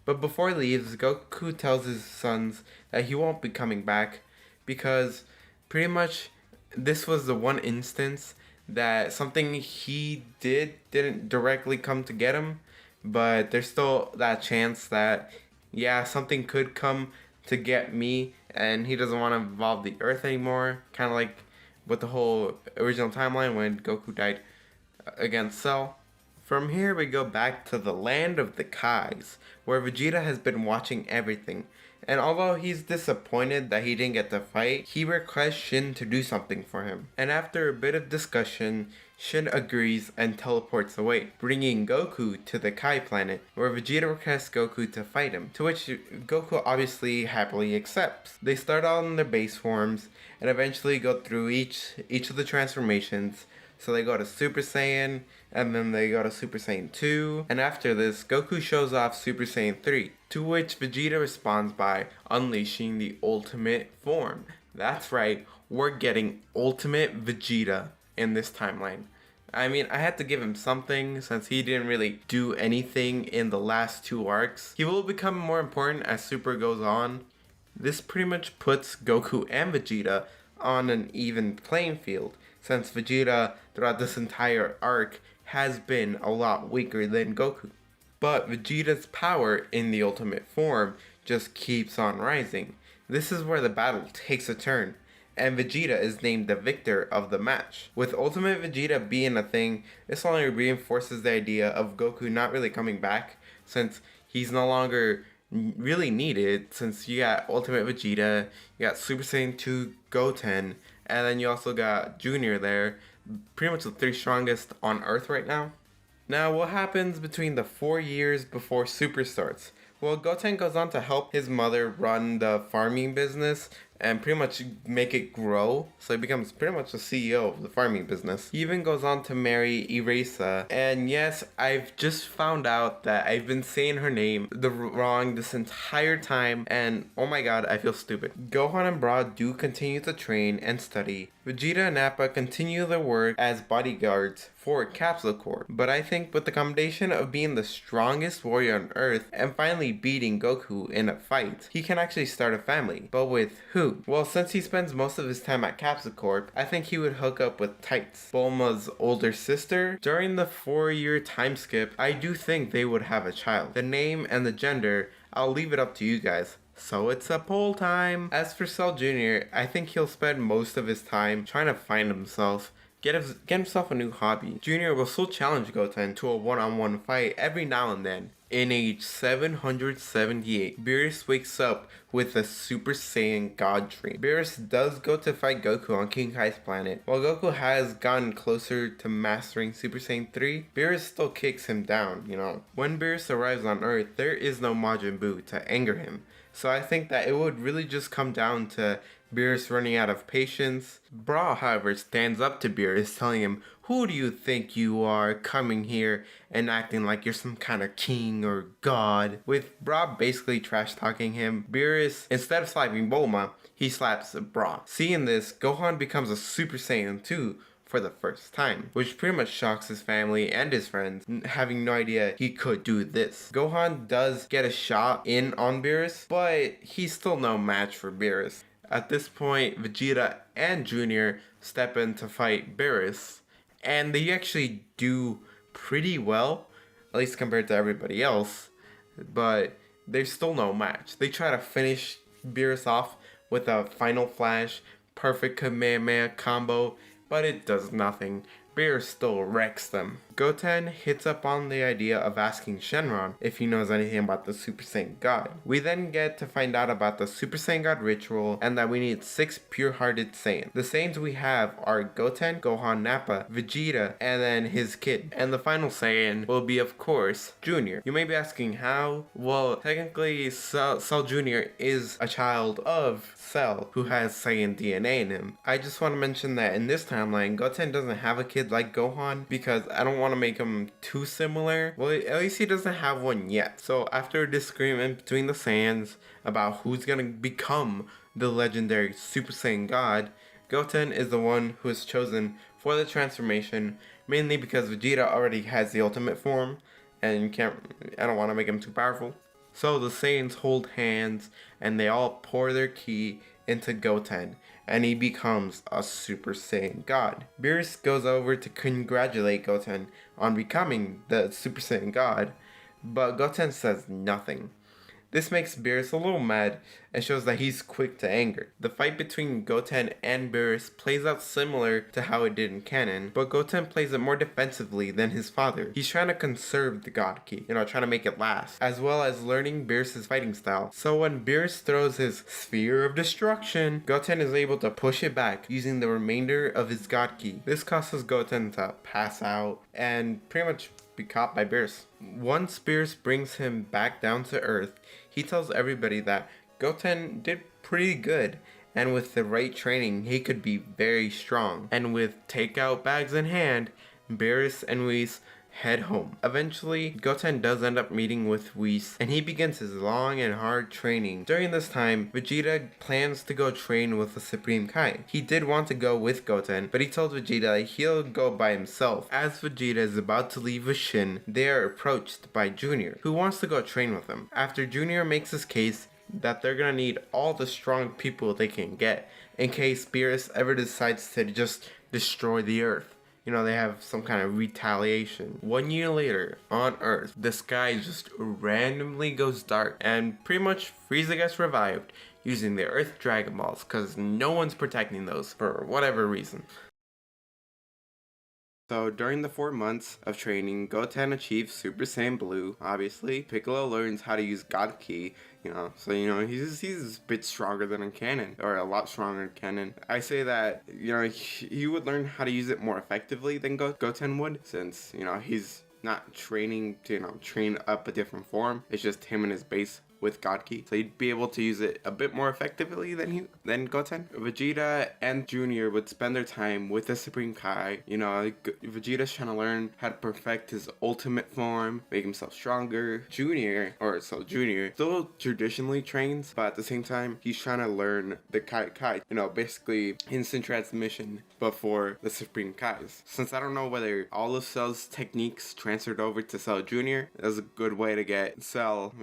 But before he leaves, Goku tells his sons that he won't be coming back because pretty much this was the one instance that something he didn't directly come to get him, but there's still that chance that, yeah, something could come to get me, and he doesn't want to evolve the Earth anymore, kind of like with the whole original timeline when Goku died against Cell. From here we go back to the land of the Kais, where Vegeta has been watching everything. And although he's disappointed that he didn't get to fight, he requests Shin to do something for him. And after a bit of discussion, Shin agrees and teleports away, bringing Goku to the Kai planet, where Vegeta requests Goku to fight him, to which Goku obviously happily accepts. They start out in their base forms, and eventually go through each of the transformations. So they go to Super Saiyan, and then they go to Super Saiyan 2, and after this, Goku shows off Super Saiyan 3, to which Vegeta responds by unleashing the ultimate form. That's right, we're getting Ultimate Vegeta in this timeline. I mean, I had to give him something since he didn't really do anything in the last two arcs. He will become more important as Super goes on. This pretty much puts Goku and Vegeta on an even playing field, since Vegeta throughout this entire arc has been a lot weaker than Goku. But Vegeta's power in the ultimate form just keeps on rising. This is where the battle takes a turn, and Vegeta is named the victor of the match. With Ultimate Vegeta being a thing, this only reinforces the idea of Goku not really coming back, since he's no longer really needed, since you got Ultimate Vegeta, you got Super Saiyan 2 Goten, and then you also got Junior there, pretty much the three strongest on Earth right now. Now, what happens between the 4 years before Super starts? Well, Goten goes on to help his mother run the farming business and pretty much make it grow. So he becomes pretty much the CEO of the farming business. He even goes on to marry Erasa. And yes, I've just found out that I've been saying her name wrong this entire time. And oh my god, I feel stupid. Gohan and Bra do continue to train and study. Vegeta and Nappa continue their work as bodyguards for Capsule Corp. But I think with the combination of being the strongest warrior on Earth and finally beating Goku in a fight, he can actually start a family. But with who? Well, since he spends most of his time at Capsule Corp, I think he would hook up with Tights, Bulma's older sister. During the 4-year time skip, I do think they would have a child. The name and the gender, I'll leave it up to you guys. So it's a poll time. As for Cell Jr., I think he'll spend most of his time trying to find himself, get himself a new hobby. Junior will still challenge Goten to a one-on-one fight every now and then. In age 778, Beerus wakes up with a Super Saiyan God dream. Beerus does go to fight Goku on King Kai's planet. While Goku has gotten closer to mastering Super Saiyan 3, Beerus still kicks him down, you know. When Beerus arrives on Earth, there is no Majin Buu to anger him. So I think that it would really just come down to Beerus running out of patience. Bra, however, stands up to Beerus, telling him, "Who do you think you are, coming here and acting like you're some kind of king or god?" With Bra basically trash-talking him, Beerus, instead of slapping Bulma, he slaps Bra. Seeing this, Gohan becomes a Super Saiyan 2 for the first time, which pretty much shocks his family and his friends, having no idea he could do this. Gohan does get a shot in on Beerus, but he's still no match for Beerus. At this point, Vegeta and Junior step in to fight Beerus, and they actually do pretty well, at least compared to everybody else. But there's still no match. They try to finish Beerus off with a Final Flash, perfect Kamehameha combo, but it does nothing. Beerus still wrecks them. Goten hits up on the idea of asking Shenron if he knows anything about the Super Saiyan God. We then get to find out about the Super Saiyan God ritual and that we need 6 pure-hearted Saiyans. The Saiyans we have are Goten, Gohan, Nappa, Vegeta, and then his kid. And the final Saiyan will be, of course, Junior. You may be asking how? Well, technically, Cell Jr. is a child of Cell who has Saiyan DNA in him. I just want to mention that in this timeline, Goten doesn't have a kid like Gohan because I don't want to make him too similar. Well, at least he doesn't have one yet. So after a disagreement between the Saiyans about who's gonna become the legendary Super Saiyan God, Goten is the one who is chosen for the transformation, mainly because Vegeta already has the ultimate form and I don't want to make him too powerful. So the Saiyans hold hands and they all pour their ki into Goten, and he becomes a Super Saiyan God. Beerus goes over to congratulate Goten on becoming the Super Saiyan God, but Goten says nothing. This makes Beerus a little mad and shows that he's quick to anger. The fight between Goten and Beerus plays out similar to how it did in canon, but Goten plays it more defensively than his father. He's trying to conserve the God Ki, trying to make it last, as well as learning Beerus' fighting style. So when Beerus throws his Sphere of Destruction, Goten is able to push it back using the remainder of his God Ki. This causes Goten to pass out and pretty much be caught by Beerus. Once Beerus brings him back down to Earth, he tells everybody that Goten did pretty good, and with the right training, he could be very strong. And with takeout bags in hand, Beerus and Whis head home. Eventually, Goten does end up meeting with Whis, and he begins his long and hard training. During this time, Vegeta plans to go train with the Supreme Kai. He did want to go with Goten, but he told Vegeta that he'll go by himself. As Vegeta is about to leave with Shin, they are approached by Junior, who wants to go train with him. After Junior makes his case that they're gonna need all the strong people they can get in case Beerus ever decides to just destroy the Earth. They have some kind of retaliation. 1 year later, on Earth, the sky just randomly goes dark, and pretty much Frieza gets revived using the Earth Dragon Balls, because no one's protecting those for whatever reason. So during the 4 months of training, Goten achieves Super Saiyan Blue, obviously. Piccolo learns how to use God Ki, he's a bit stronger than in canon, or a lot stronger in canon. I say that, he would learn how to use it more effectively than Goten would, since, he's not training to, train up a different form. It's just him and his base with God Ki, so he'd be able to use it a bit more effectively than Goten. Vegeta and Junior would spend their time with the Supreme Kai. Vegeta's trying to learn how to perfect his ultimate form, make himself stronger. Junior still traditionally trains, but at the same time, he's trying to learn the Kai. Basically instant transmission before the Supreme Kais. Since I don't know whether all of Cell's techniques transferred over to Cell Junior, that's a good way to get Cell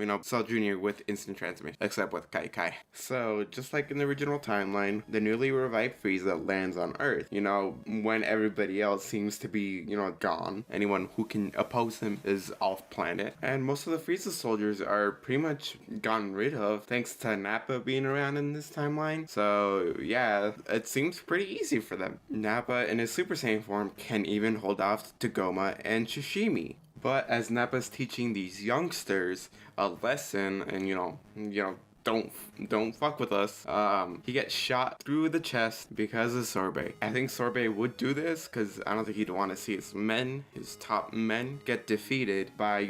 Junior with instant transmission, except with Kai. So, just like in the original timeline, the newly revived Frieza lands on Earth, when everybody else seems to be, gone. Anyone who can oppose him is off planet. And most of the Frieza soldiers are pretty much gotten rid of, thanks to Nappa being around in this timeline. So, yeah, it seems pretty easy for them. Nappa in his Super Saiyan form can even hold off to Goma and Shishimi. But as Nappa's teaching these youngsters a lesson, and don't fuck with us, he gets shot through the chest because of Sorbet. I think Sorbet would do this because I don't think he'd want to see his top men, get defeated by,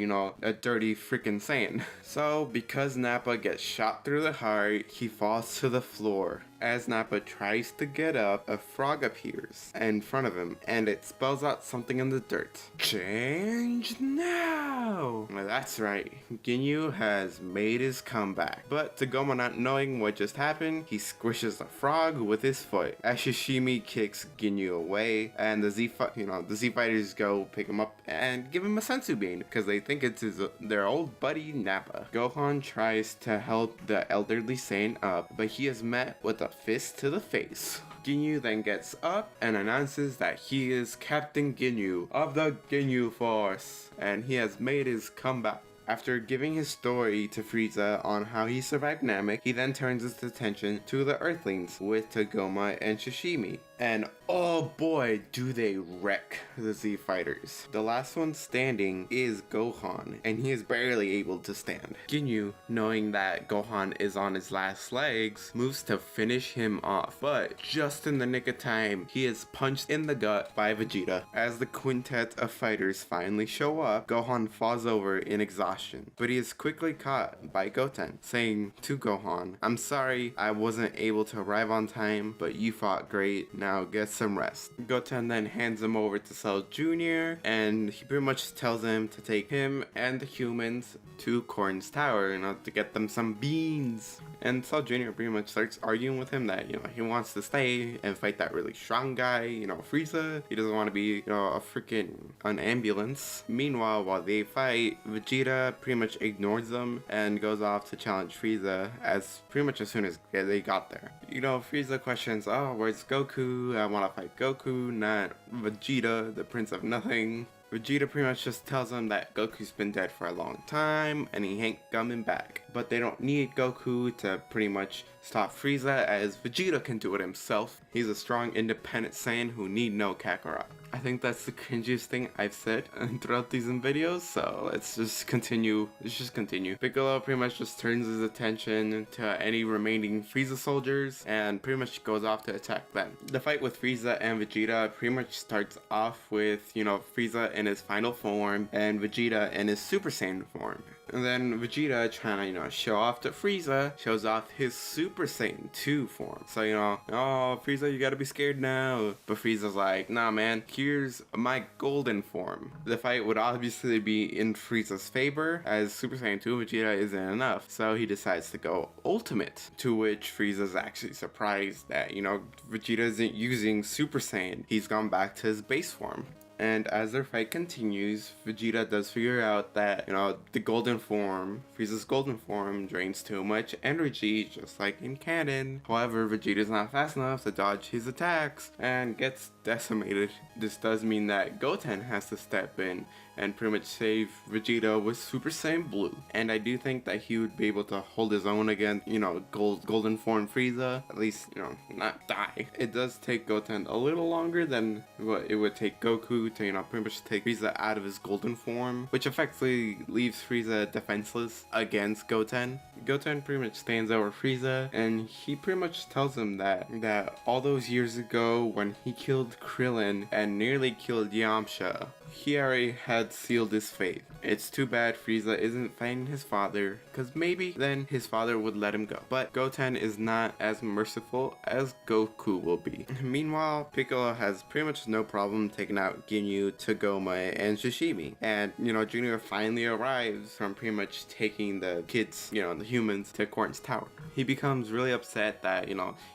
a dirty freaking Saiyan. So because Nappa gets shot through the heart, he falls to the floor. As Nappa tries to get up, a frog appears in front of him, and it spells out something in the dirt. Change now! Well, that's right, Ginyu has made his comeback. But to Goma not knowing what just happened, he squishes the frog with his foot. As Shishimi kicks Ginyu away, and the Z fighters go pick him up and give him a senzu bean, because they think it's their old buddy Nappa. Gohan tries to help the elderly Saiyan up, but he is met with a fist to the face. Ginyu then gets up and announces that he is Captain Ginyu of the Ginyu Force, and he has made his comeback. After giving his story to Frieza on how he survived Namek, he then turns his attention to the Earthlings with Tagoma and Shishimi. And oh boy, do they wreck the Z Fighters. The last one standing is Gohan, and he is barely able to stand. Ginyu, knowing that Gohan is on his last legs, moves to finish him off. But just in the nick of time, he is punched in the gut by Vegeta. As the quintet of fighters finally show up, Gohan falls over in exhaustion. But he is quickly caught by Goten, saying to Gohan, "I'm sorry I wasn't able to arrive on time, but you fought great. Now get some rest." Goten then hands him over to Cell Jr. and he pretty much tells him to take him and the humans to Korn's tower, to get them some beans. And Cell Jr. pretty much starts arguing with him that, he wants to stay and fight that really strong guy, Frieza. He doesn't want to be, a freaking an ambulance. Meanwhile, while they fight, Vegeta pretty much ignores them and goes off to challenge Frieza as soon as they got there. Frieza questions, "Oh, where's Goku? I want to fight Goku, not Vegeta, the Prince of Nothing." Vegeta pretty much just tells him that Goku's been dead for a long time and he ain't coming back. But they don't need Goku to pretty much stop Frieza, as Vegeta can do it himself. He's a strong, independent Saiyan who need no Kakarot. I think that's the cringiest thing I've said throughout these videos, so let's just continue. Piccolo pretty much just turns his attention to any remaining Frieza soldiers and pretty much goes off to attack them. The fight with Frieza and Vegeta pretty much starts off with, Frieza in his final form and Vegeta in his Super Saiyan form. And then Vegeta, trying to, show off to Frieza, shows off his Super Saiyan 2 form. So, "Oh, Frieza, you gotta be scared now." But Frieza's like, "Nah, man, here's my golden form." The fight would obviously be in Frieza's favor, as Super Saiyan 2 Vegeta isn't enough. So he decides to go Ultimate, to which Frieza's actually surprised that, Vegeta isn't using Super Saiyan. He's gone back to his base form. And as their fight continues, Vegeta does figure out that, the golden form, Frieza's golden form, drains too much energy, just like in canon. However, Vegeta's not fast enough to dodge his attacks and gets decimated. This does mean that Goten has to step in and pretty much save Vegeta with Super Saiyan Blue. And I do think that he would be able to hold his own against, golden form Frieza, at least, not die. It does take Goten a little longer than what it would take Goku to, pretty much take Frieza out of his golden form, which effectively leaves Frieza defenseless against Goten. Goten pretty much stands over Frieza, and he pretty much tells him that all those years ago when he killed Krillin and nearly killed Yamcha, he already had sealed his fate. It's too bad Frieza isn't fighting his father, because maybe then his father would let him go. But Goten is not as merciful as Goku will be. Meanwhile, Piccolo has pretty much no problem taking out Ginyu, Tagoma, and Shishimi. And, Junior finally arrives from pretty much taking the kids, the humans, to Korn's tower. He becomes really upset that,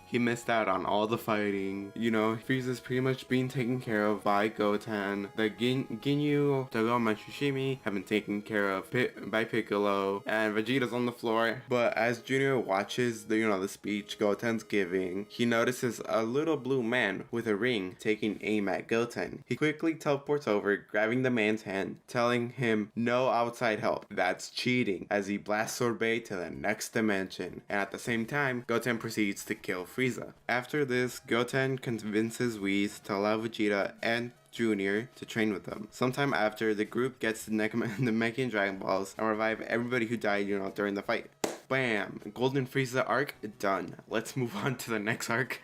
he missed out on all the fighting. Frieza's pretty much being taken care of by Goten. The Ginyu, Tagoma, and Shishimi have been taken care of by Piccolo, and Vegeta's on the floor. But as Junior watches the speech Goten's giving, he notices a little blue man with a ring taking aim at Goten. He quickly teleports over, grabbing the man's hand, telling him no outside help. That's cheating, as he blasts Sorbet to the next dimension. And at the same time, Goten proceeds to kill Frieza. After this, Goten convinces Whis to allow Vegeta and Junior to train with them. Sometime after, the group gets the Namekian Dragon Balls and revive everybody who died, during the fight. Bam! Golden Frieza arc done. Let's move on to the next arc.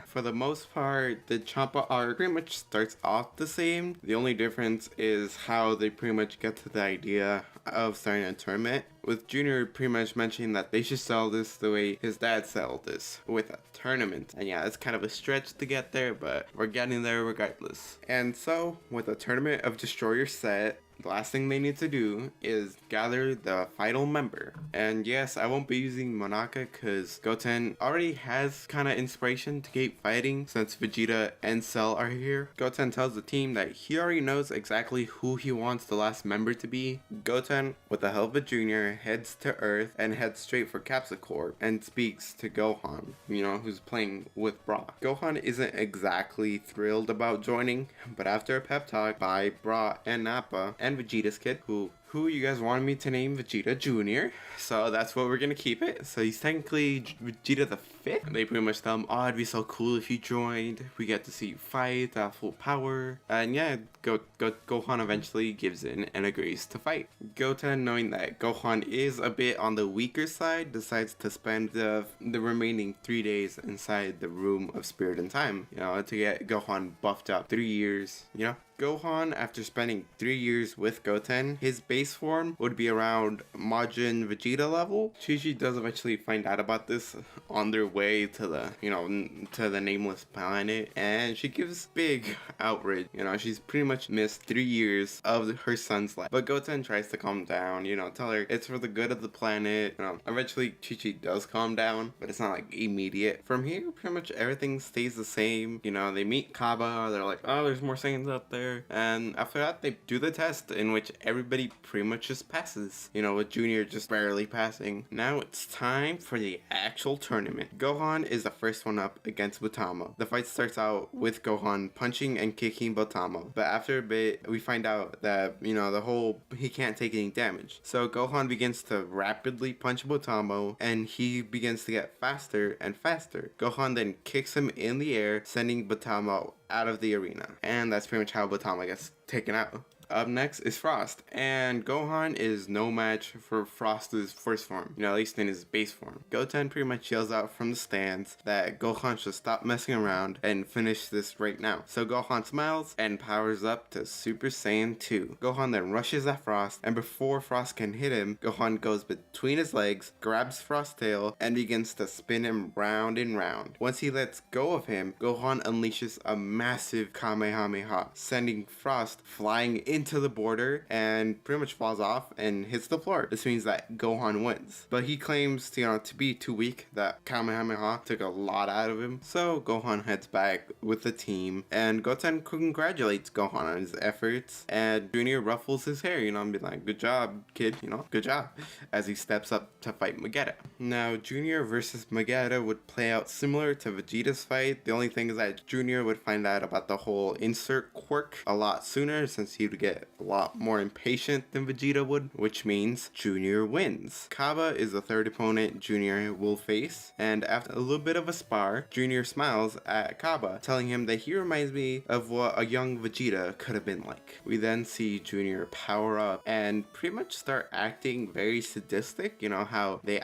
For the most part, the Champa arc pretty much starts off the same. The only difference is how they pretty much get to the idea of starting a tournament, with Junior pretty much mentioning that they should sell this the way his dad sold this, with a tournament. And yeah, it's kind of a stretch to get there, but we're getting there regardless. And so, with a tournament of Destroyers set, the last thing they need to do is gather the final member. And yes, I won't be using Monaka because Goten already has kind of inspiration to keep fighting since Vegeta and Cell are here. Goten tells the team that he already knows exactly who he wants the last member to be. Goten, with the help of Junior, heads to Earth and heads straight for Capsule Corp and speaks to Gohan, who's playing with Brock. Gohan isn't exactly thrilled about joining, but after a pep talk by Brock and Nappa and Vegeta's kid, who who you guys wanted me to name Vegeta Jr., so that's what we're gonna keep it. So he's technically Vegeta the 5th. They pretty much tell him, oh, it'd be so cool if you joined. We get to see you fight at full power. And yeah, Gohan eventually gives in and agrees to fight. Goten, knowing that Gohan is a bit on the weaker side, decides to spend the remaining 3 days inside the Room of Spirit and Time, you know, to get Gohan buffed up 3 years, you know. Gohan, after spending 3 years with Goten, his base form would be around Majin Vegeta level. Chi-Chi does eventually find out about this on their way to the, you know, to the nameless planet, and she gives big outrage. You know, she's pretty much missed 3 years of her son's life. But Goten tries to calm down, you know, tell her it's for the good of the planet. You know, eventually Chi-Chi does calm down, but it's not like immediate. From here, pretty much everything stays the same. You know, they meet Kaba, they're like, oh, there's more Saiyans out there. And after that, they do the test in which everybody pretty much just passes. You know, with Junior just barely passing. Now it's time for the actual tournament. Gohan is the first one up against Butama. The fight starts out with Gohan punching and kicking Butama. But after a bit, we find out that, you know, he can't take any damage. So Gohan begins to rapidly punch Butama, and he begins to get faster and faster. Gohan then kicks him in the air, sending Butama out of the arena. And that's pretty much how Butama gets taken out. Up next is Frost, and Gohan is no match for Frost's first form, you know, at least in his base form. Goten pretty much yells out from the stands that Gohan should stop messing around and finish this right now. So Gohan smiles and powers up to Super Saiyan 2. Gohan then rushes at Frost, and before Frost can hit him, Gohan goes between his legs, grabs Frost's tail, and begins to spin him round and round. Once he lets go of him, Gohan unleashes a massive Kamehameha, sending Frost flying into the border and pretty much falls off and hits the floor. This means that Gohan wins. But he claims to be too weak, that Kamehameha took a lot out of him. So Gohan heads back with the team, and Goten congratulates Gohan on his efforts, and Junior ruffles his hair, you know, and be like, good job, kid, you know, good job, as he steps up to fight Vegeta. Now, Junior versus Vegeta would play out similar to Vegeta's fight. The only thing is that Junior would find out about the whole insert quirk a lot sooner, since he would get a lot more impatient than Vegeta would, which means Junior wins. Kaba is the third opponent Junior will face, and after a little bit of a spar, Junior smiles at Kaba, telling him that he reminds me of what a young Vegeta could have been like. We then see Junior power up and pretty much start acting very sadistic, you know, how he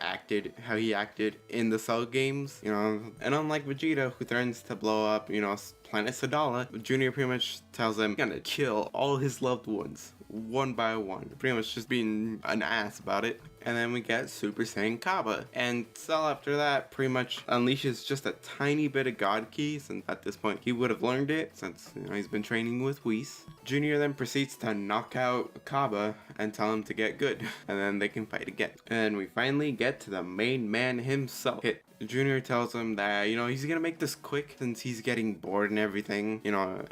acted in the Cell games, you know, and unlike Vegeta, who threatens to blow up, you know, planet Sadala, Junior pretty much tells him he's gonna kill all his loved ones one by one, pretty much just being an ass about it. And then we get Super Saiyan Kaba, and Cell after that pretty much unleashes just a tiny bit of God Keys, and at this point he would have learned it since, you know, he's been training with Whis. Junior then proceeds to knock out Kaba and tell him to get good, and then they can fight again. And we finally get to the main man himself. Junior tells him that, you know, he's gonna make this quick since he's getting bored and everything. You know,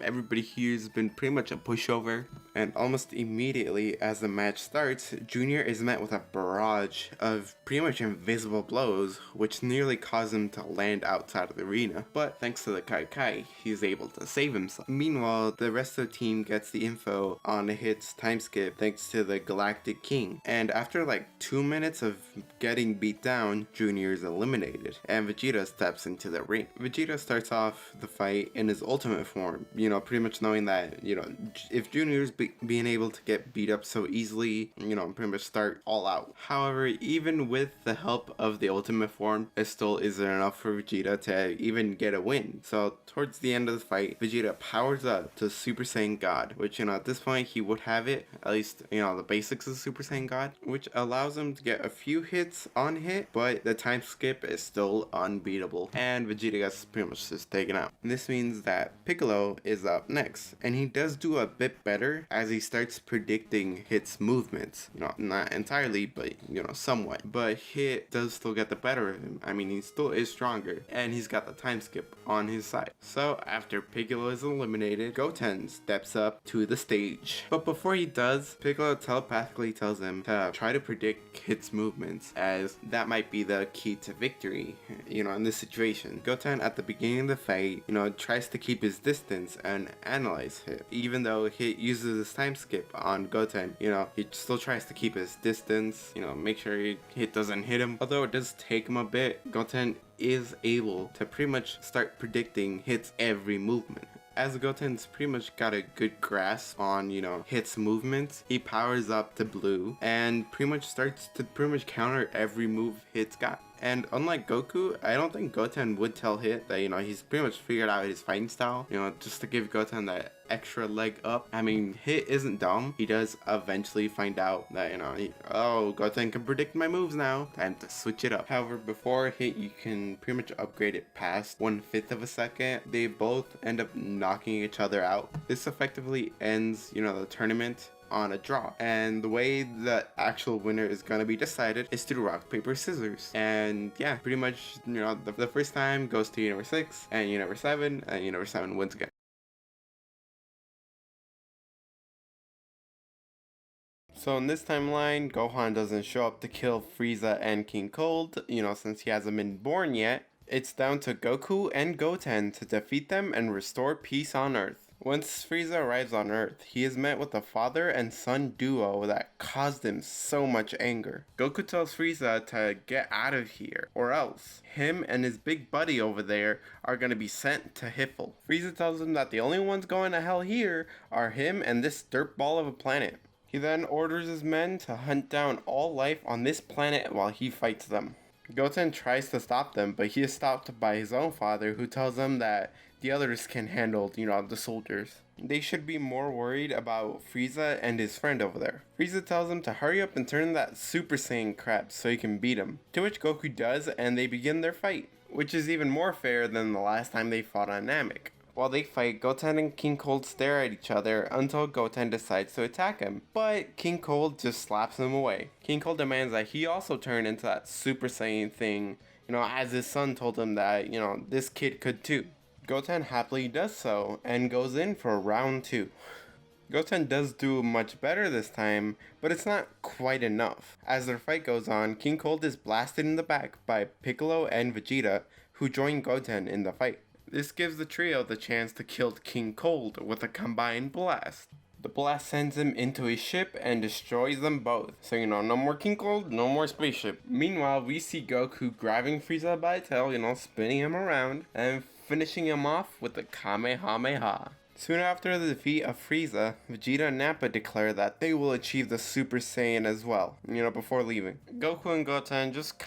everybody here's been pretty much a pushover. And almost immediately as the match starts, Junior is met with a barrage of pretty much invisible blows, which nearly cause him to land outside of the arena. But thanks to the Kai, he's able to save himself. Meanwhile, the rest of the team gets the info on Hit's time skip thanks to the Galactic King. And after like 2 minutes of getting beat down, Junior is eliminated, and Vegeta steps into the ring. Vegeta starts off the fight in his ultimate form, you know, pretty much knowing that, you know, if Junior's being able to get beat up so easily, you know, pretty much start all out. However, even with the help of the ultimate form, it still isn't enough for Vegeta to even get a win. So towards the end of the fight, Vegeta powers up to Super Saiyan God, which, you know, at this point he would have it, at least, you know, the basics of Super Saiyan God, which allows him to get a few hits on hit, but the time skip is still unbeatable, and Vegeta gets pretty much just taken out. And this means that Piccolo is up next, and he does do a bit better as he starts predicting Hit's movements. You know, not entirely, but, you know, somewhat. But Hit does still get the better of him. I mean, he still is stronger, and he's got the time skip on his side. So after Piccolo is eliminated, Goten steps up to the stage. But before he does, Piccolo telepathically tells him to try to predict Hit's movements, as that might be the key to victory, you know, in this situation. Goten at the beginning of the fight, you know, tries to keep his distance and analyze Hit. Even though Hit uses his time skip on Goten, he still tries to keep his distance, make sure Hit doesn't hit him. Although it does take him a bit, Goten is able to pretty much start predicting Hit's every movement. As Goten's pretty much got a good grasp on, Hit's movements, he powers up to blue and pretty much starts to counter every move Hit's got. And unlike Goku, I don't think Goten would tell Hit that, he's pretty much figured out his fighting style, just to give Goten that extra leg up. I mean, Hit isn't dumb. He does eventually find out that, Goten can predict my moves now. Time to switch it up. However, before Hit, you can pretty much upgrade it past 1/5 of a second. They both end up knocking each other out. This effectively ends, the tournament on a draw, and the way the actual winner is gonna be decided is through rock paper scissors. And yeah, pretty much the first time goes to Universe 6 and Universe 7, and Universe 7 wins again. So in this timeline, Gohan doesn't show up to kill Frieza and King Cold, since he hasn't been born yet. It's down to Goku and Goten to defeat them and restore peace on Earth. Once Frieza arrives on Earth, he is met with a father and son duo that caused him so much anger. Goku tells Frieza to get out of here, or else him and his big buddy over there are going to be sent to Hiffle. Frieza tells him that the only ones going to hell here are him and this dirtball of a planet. He then orders his men to hunt down all life on this planet while he fights them. Goten tries to stop them, but he is stopped by his own father, who tells him that the others can handle, the soldiers. They should be more worried about Frieza and his friend over there. Frieza tells him to hurry up and turn that Super Saiyan crap so he can beat him, to which Goku does, and they begin their fight, which is even more fair than the last time they fought on Namek. While they fight, Goten and King Cold stare at each other until Goten decides to attack him, but King Cold just slaps him away. King Cold demands that he also turn into that Super Saiyan thing, as his son told him that, this kid could too. Goten happily does so, and goes in for round 2. Goten does do much better this time, but it's not quite enough. As their fight goes on, King Cold is blasted in the back by Piccolo and Vegeta, who join Goten in the fight. This gives the trio the chance to kill King Cold with a combined blast. The blast sends him into a ship and destroys them both. So, no more King Cold, no more spaceship. Meanwhile, we see Goku grabbing Frieza by the tail, spinning him around, and finishing him off with the Kamehameha. Soon after the defeat of Frieza, Vegeta and Nappa declare that they will achieve the Super Saiyan as well, before leaving. Goku and Goten just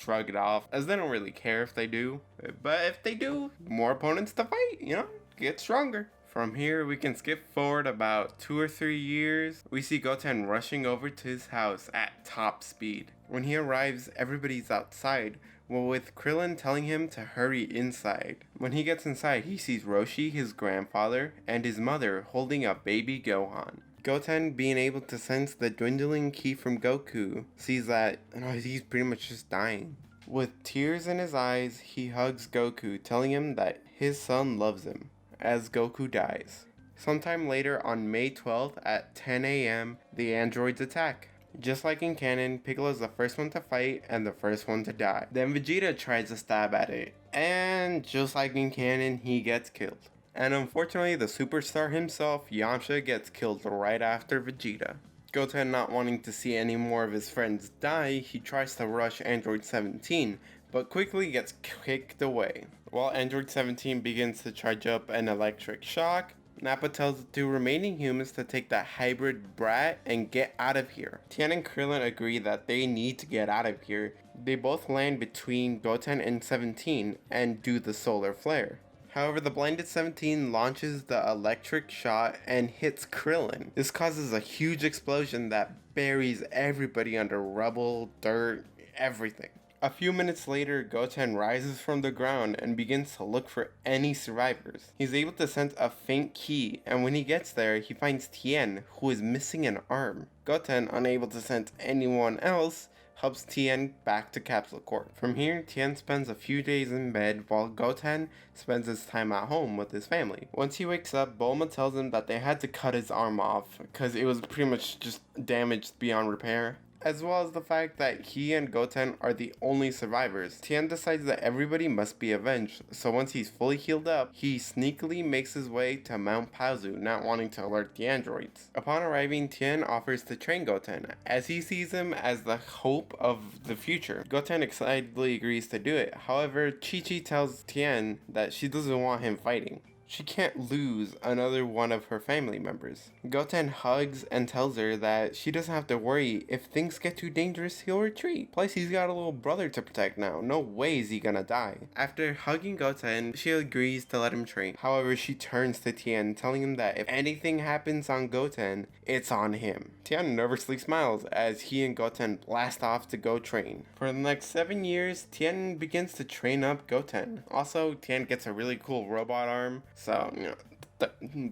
shrug it off, as they don't really care if they do. But if they do, more opponents to fight, get stronger. From here, we can skip forward about 2 or 3 years. We see Goten rushing over to his house at top speed. When he arrives, everybody's outside, with Krillin telling him to hurry inside. When he gets inside, he sees Roshi, his grandfather, and his mother holding a baby Gohan. Goten, being able to sense the dwindling ki from Goku, sees that he's pretty much just dying. With tears in his eyes, he hugs Goku, telling him that his son loves him, as Goku dies. Sometime later on May 12th at 10 a.m., the androids attack. Just like in canon, Piccolo's the first one to fight and the first one to die. Then Vegeta tries to stab at it, and just like in canon, he gets killed. And unfortunately, the superstar himself, Yamcha, gets killed right after Vegeta. Goten, not wanting to see any more of his friends die, he tries to rush Android 17, but quickly gets kicked away. While Android 17 begins to charge up an electric shock, Nappa tells the 2 remaining humans to take the hybrid brat and get out of here. Tien and Krillin agree that they need to get out of here. They both land between Goten and 17 and do the solar flare. However, the blinded 17 launches the electric shot and hits Krillin. This causes a huge explosion that buries everybody under rubble, dirt, everything. A few minutes later, Goten rises from the ground and begins to look for any survivors. He's able to sense a faint ki, and when he gets there, he finds Tien, who is missing an arm. Goten, unable to sense anyone else, helps Tien back to Capsule Corp. From here, Tien spends a few days in bed while Goten spends his time at home with his family. Once he wakes up, Bulma tells him that they had to cut his arm off because it was pretty much just damaged beyond repair. as well as the fact that he and Goten are the only survivors. Tien decides that everybody must be avenged, so once he's fully healed up, he sneakily makes his way to Mount Paozu, not wanting to alert the androids. Upon arriving, Tien offers to train Goten, as he sees him as the hope of the future. Goten excitedly agrees to do it, however, Chi-Chi tells Tien that she doesn't want him fighting. She can't lose another one of her family members. Goten hugs and tells her that she doesn't have to worry. If things get too dangerous, he'll retreat. Plus, he's got a little brother to protect now. No way is he gonna die. After hugging Goten, she agrees to let him train. However, she turns to Tien, telling him that if anything happens on Goten, it's on him. Tien nervously smiles as he and Goten blast off to go train. For the next 7 years, Tien begins to train up Goten. Also, Tien gets a really cool robot arm. So,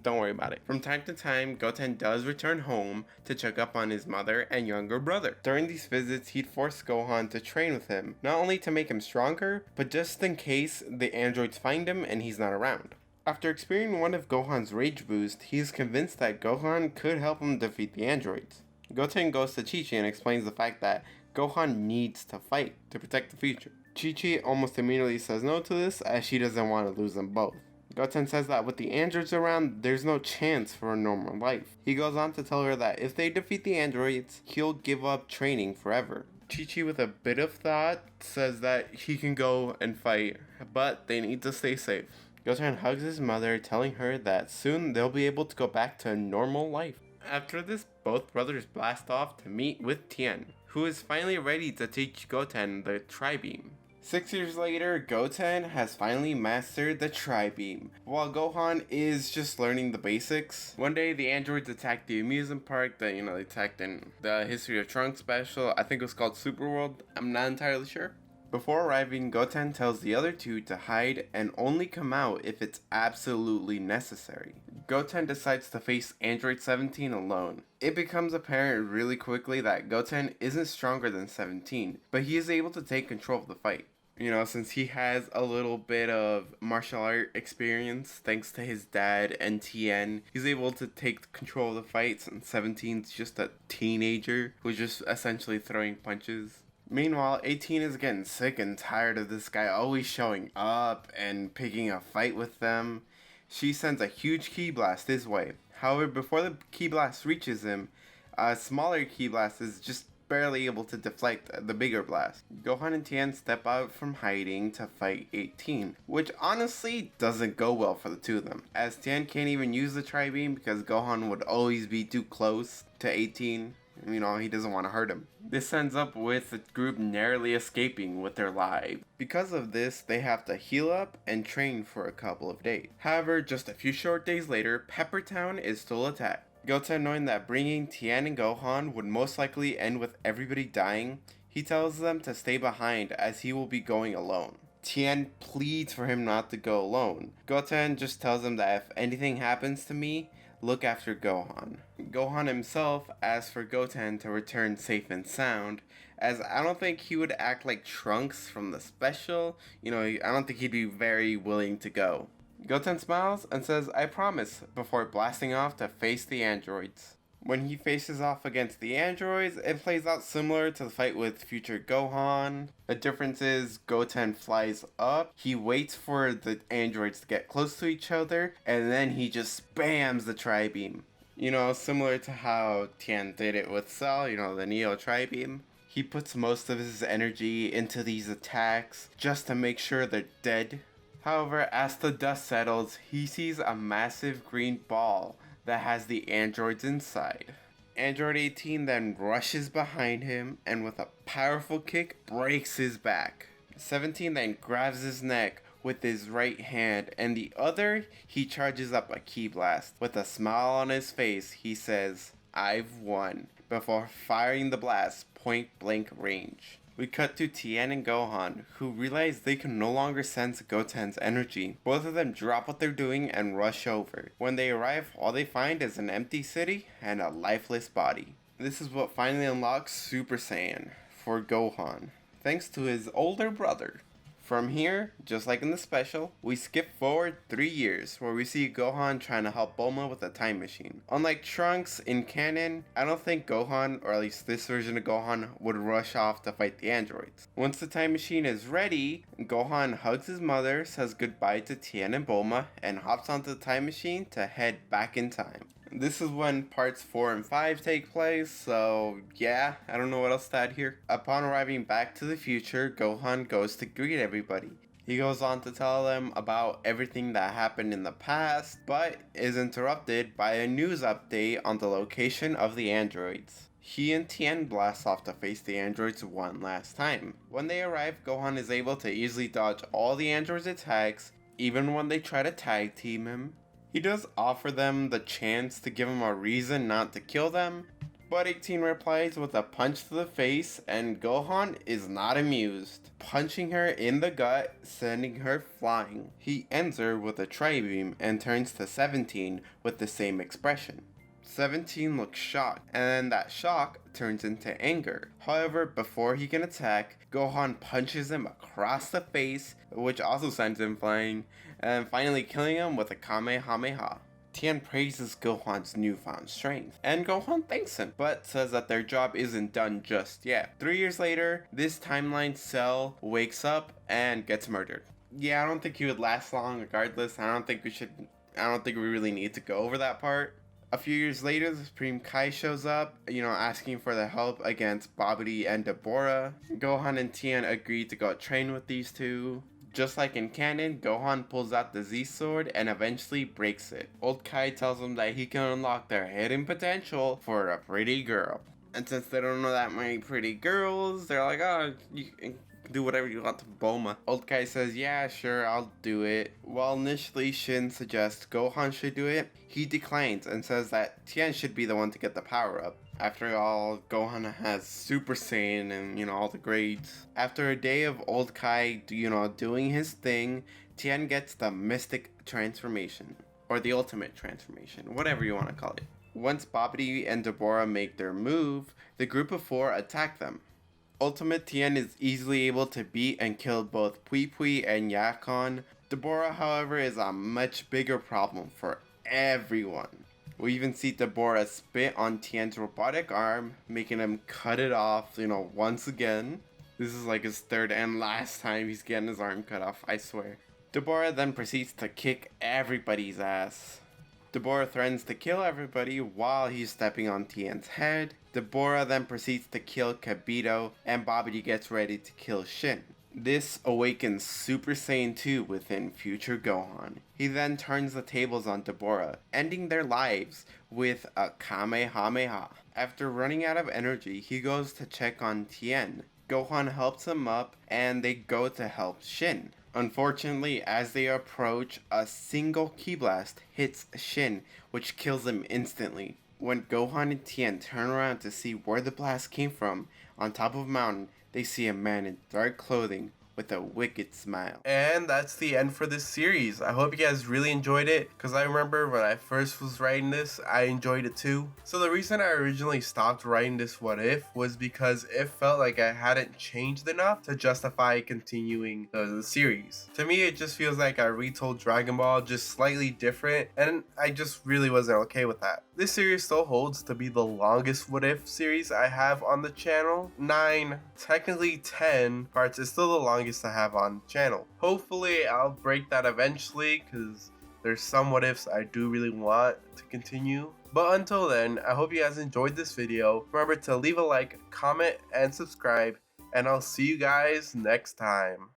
don't worry about it. From time to time, Goten does return home to check up on his mother and younger brother. During these visits, he'd force Gohan to train with him, not only to make him stronger, but just in case the androids find him and he's not around. After experiencing one of Gohan's rage boosts, he's convinced that Gohan could help him defeat the androids. Goten goes to Chi-Chi and explains the fact that Gohan needs to fight to protect the future. Chi-Chi almost immediately says no to this, as she doesn't want to lose them both. Goten says that with the androids around, there's no chance for a normal life. He goes on to tell her that if they defeat the androids, he'll give up training forever. Chi-Chi, with a bit of thought, says that he can go and fight, but they need to stay safe. Goten hugs his mother, telling her that soon they'll be able to go back to a normal life. After this, both brothers blast off to meet with Tien, who is finally ready to teach Goten the Tri-Beam. 6 years later, Goten has finally mastered the Tri-Beam, while Gohan is just learning the basics. One day, the androids attacked the amusement park that, they attacked in the History of Trunks special. I think it was called Super World. I'm not entirely sure. Before arriving, Goten tells the other two to hide and only come out if it's absolutely necessary. Goten decides to face Android 17 alone. It becomes apparent really quickly that Goten isn't stronger than 17, but he is able to take control of the fight. Since he has a little bit of martial art experience thanks to his dad and Tien, he's able to take control of the fights, and 17's just a teenager who's just essentially throwing punches. Meanwhile, 18 is getting sick and tired of this guy always showing up and picking a fight with them. She sends a huge ki blast his way. However, before the ki blast reaches him, a smaller ki blast is just barely able to deflect the bigger blast. Gohan and Tien step out from hiding to fight 18, which honestly doesn't go well for the two of them, as Tien can't even use the Tri-Beam because Gohan would always be too close to 18. He doesn't want to hurt him. This ends up with the group narrowly escaping with their lives. Because of this, they have to heal up and train for a couple of days. However, just a few short days later, Pepper Town is still attacked. Goten, knowing that bringing Tien and Gohan would most likely end with everybody dying, he tells them to stay behind as he will be going alone. Tien pleads for him not to go alone. Goten just tells him that if anything happens to me, look after Gohan. Gohan himself asks for Goten to return safe and sound, as I don't think he would act like Trunks from the special. I don't think he'd be very willing to go. Goten smiles and says, "I promise," before blasting off to face the androids. When he faces off against the androids, it plays out similar to the fight with future Gohan. The difference is Goten flies up, he waits for the androids to get close to each other, and then he just spams the Tri-Beam. Similar to how Tien did it with Cell, the Neo Tri-Beam. He puts most of his energy into these attacks just to make sure they're dead. However, as the dust settles, he sees a massive green ball that has the androids inside. Android 18 then rushes behind him and with a powerful kick breaks his back. 17 then grabs his neck with his right hand, and the other he charges up a ki blast. With a smile on his face, he says, "I've won," before firing the blast point blank range. We cut to Tien and Gohan, who realize they can no longer sense Goten's energy. Both of them drop what they're doing and rush over. When they arrive, all they find is an empty city and a lifeless body. This is what finally unlocks Super Saiyan for Gohan, thanks to his older brother. From here, just like in the special, we skip forward 3 years where we see Gohan trying to help Bulma with a time machine. Unlike Trunks in canon, I don't think Gohan, or at least this version of Gohan, would rush off to fight the androids. Once the time machine is ready, Gohan hugs his mother, says goodbye to Tien and Bulma, and hops onto the time machine to head back in time. This is when parts 4 and 5 take place, so yeah, I don't know what else to add here. Upon arriving back to the future, Gohan goes to greet everybody. He goes on to tell them about everything that happened in the past, but is interrupted by a news update on the location of the androids. He and Tien blast off to face the androids one last time. When they arrive, Gohan is able to easily dodge all the androids' attacks, even when they try to tag team him. He does offer them the chance to give him a reason not to kill them, but 18 replies with a punch to the face, and Gohan is not amused, punching her in the gut, sending her flying. He ends her with a tri-beam and turns to 17 with the same expression. 17 looks shocked, and then that shock turns into anger. However, before he can attack, Gohan punches him across the face, which also sends him flying, and finally killing him with a Kamehameha. Tien praises Gohan's newfound strength, and Gohan thanks him, but says that their job isn't done just yet. 3 years later, this timeline Cell wakes up and gets murdered. Yeah, I don't think he would last long regardless. I don't think we really need to go over that part. A few years later, the Supreme Kai shows up, asking for the help against Babidi and Deborah. Gohan and Tien agree to go train with these two. Just like in canon, Gohan pulls out the Z-Sword and eventually breaks it. Old Kai tells him that he can unlock their hidden potential for a pretty girl. And since they don't know that many pretty girls, they're like, oh, you can do whatever you want to Bulma. Old Kai says, yeah, sure, I'll do it. While initially Shin suggests Gohan should do it, he declines and says that Tien should be the one to get the power up. After all, Gohan has Super Saiyan and, all the grades. After a day of Old Kai, doing his thing, Tien gets the Mystic Transformation. Or the Ultimate Transformation, whatever you want to call it. Once Babidi and Deborah make their move, the group of 4 attack them. Ultimate Tien is easily able to beat and kill both Pui Pui and Yakon. Deborah, however, is a much bigger problem for everyone. We even see Deborah spit on Tien's robotic arm, making him cut it off, once again. This is like his third and last time he's getting his arm cut off, I swear. Deborah then proceeds to kick everybody's ass. Deborah threatens to kill everybody while he's stepping on Tien's head. Deborah then proceeds to kill Kibito, and Babidi gets ready to kill Shin. This awakens Super Saiyan 2 within future Gohan. He then turns the tables on Deborah, ending their lives with a Kamehameha. After running out of energy, he goes to check on Tien. Gohan helps him up, and they go to help Shin. Unfortunately, as they approach, a single ki blast hits Shin, which kills him instantly. When Gohan and Tien turn around to see where the blast came from, on top of a mountain, they see a man in dark clothing with a wicked smile. And that's the end for this series. I hope you guys really enjoyed it, because I remember when I first was writing this, I enjoyed it too. So the reason I originally stopped writing this what if was because it felt like I hadn't changed enough to justify continuing the series. To me, it just feels like I retold Dragon Ball just slightly different, and I just really wasn't okay with that. This series still holds to be the longest what if series I have on the channel. 9, technically 10 parts is still the longest to have on the channel. Hopefully I'll break that eventually, because there's some what ifs I do really want to continue. But until then, I hope you guys enjoyed this video. Remember to leave a like, comment, and subscribe, and I'll see you guys next time.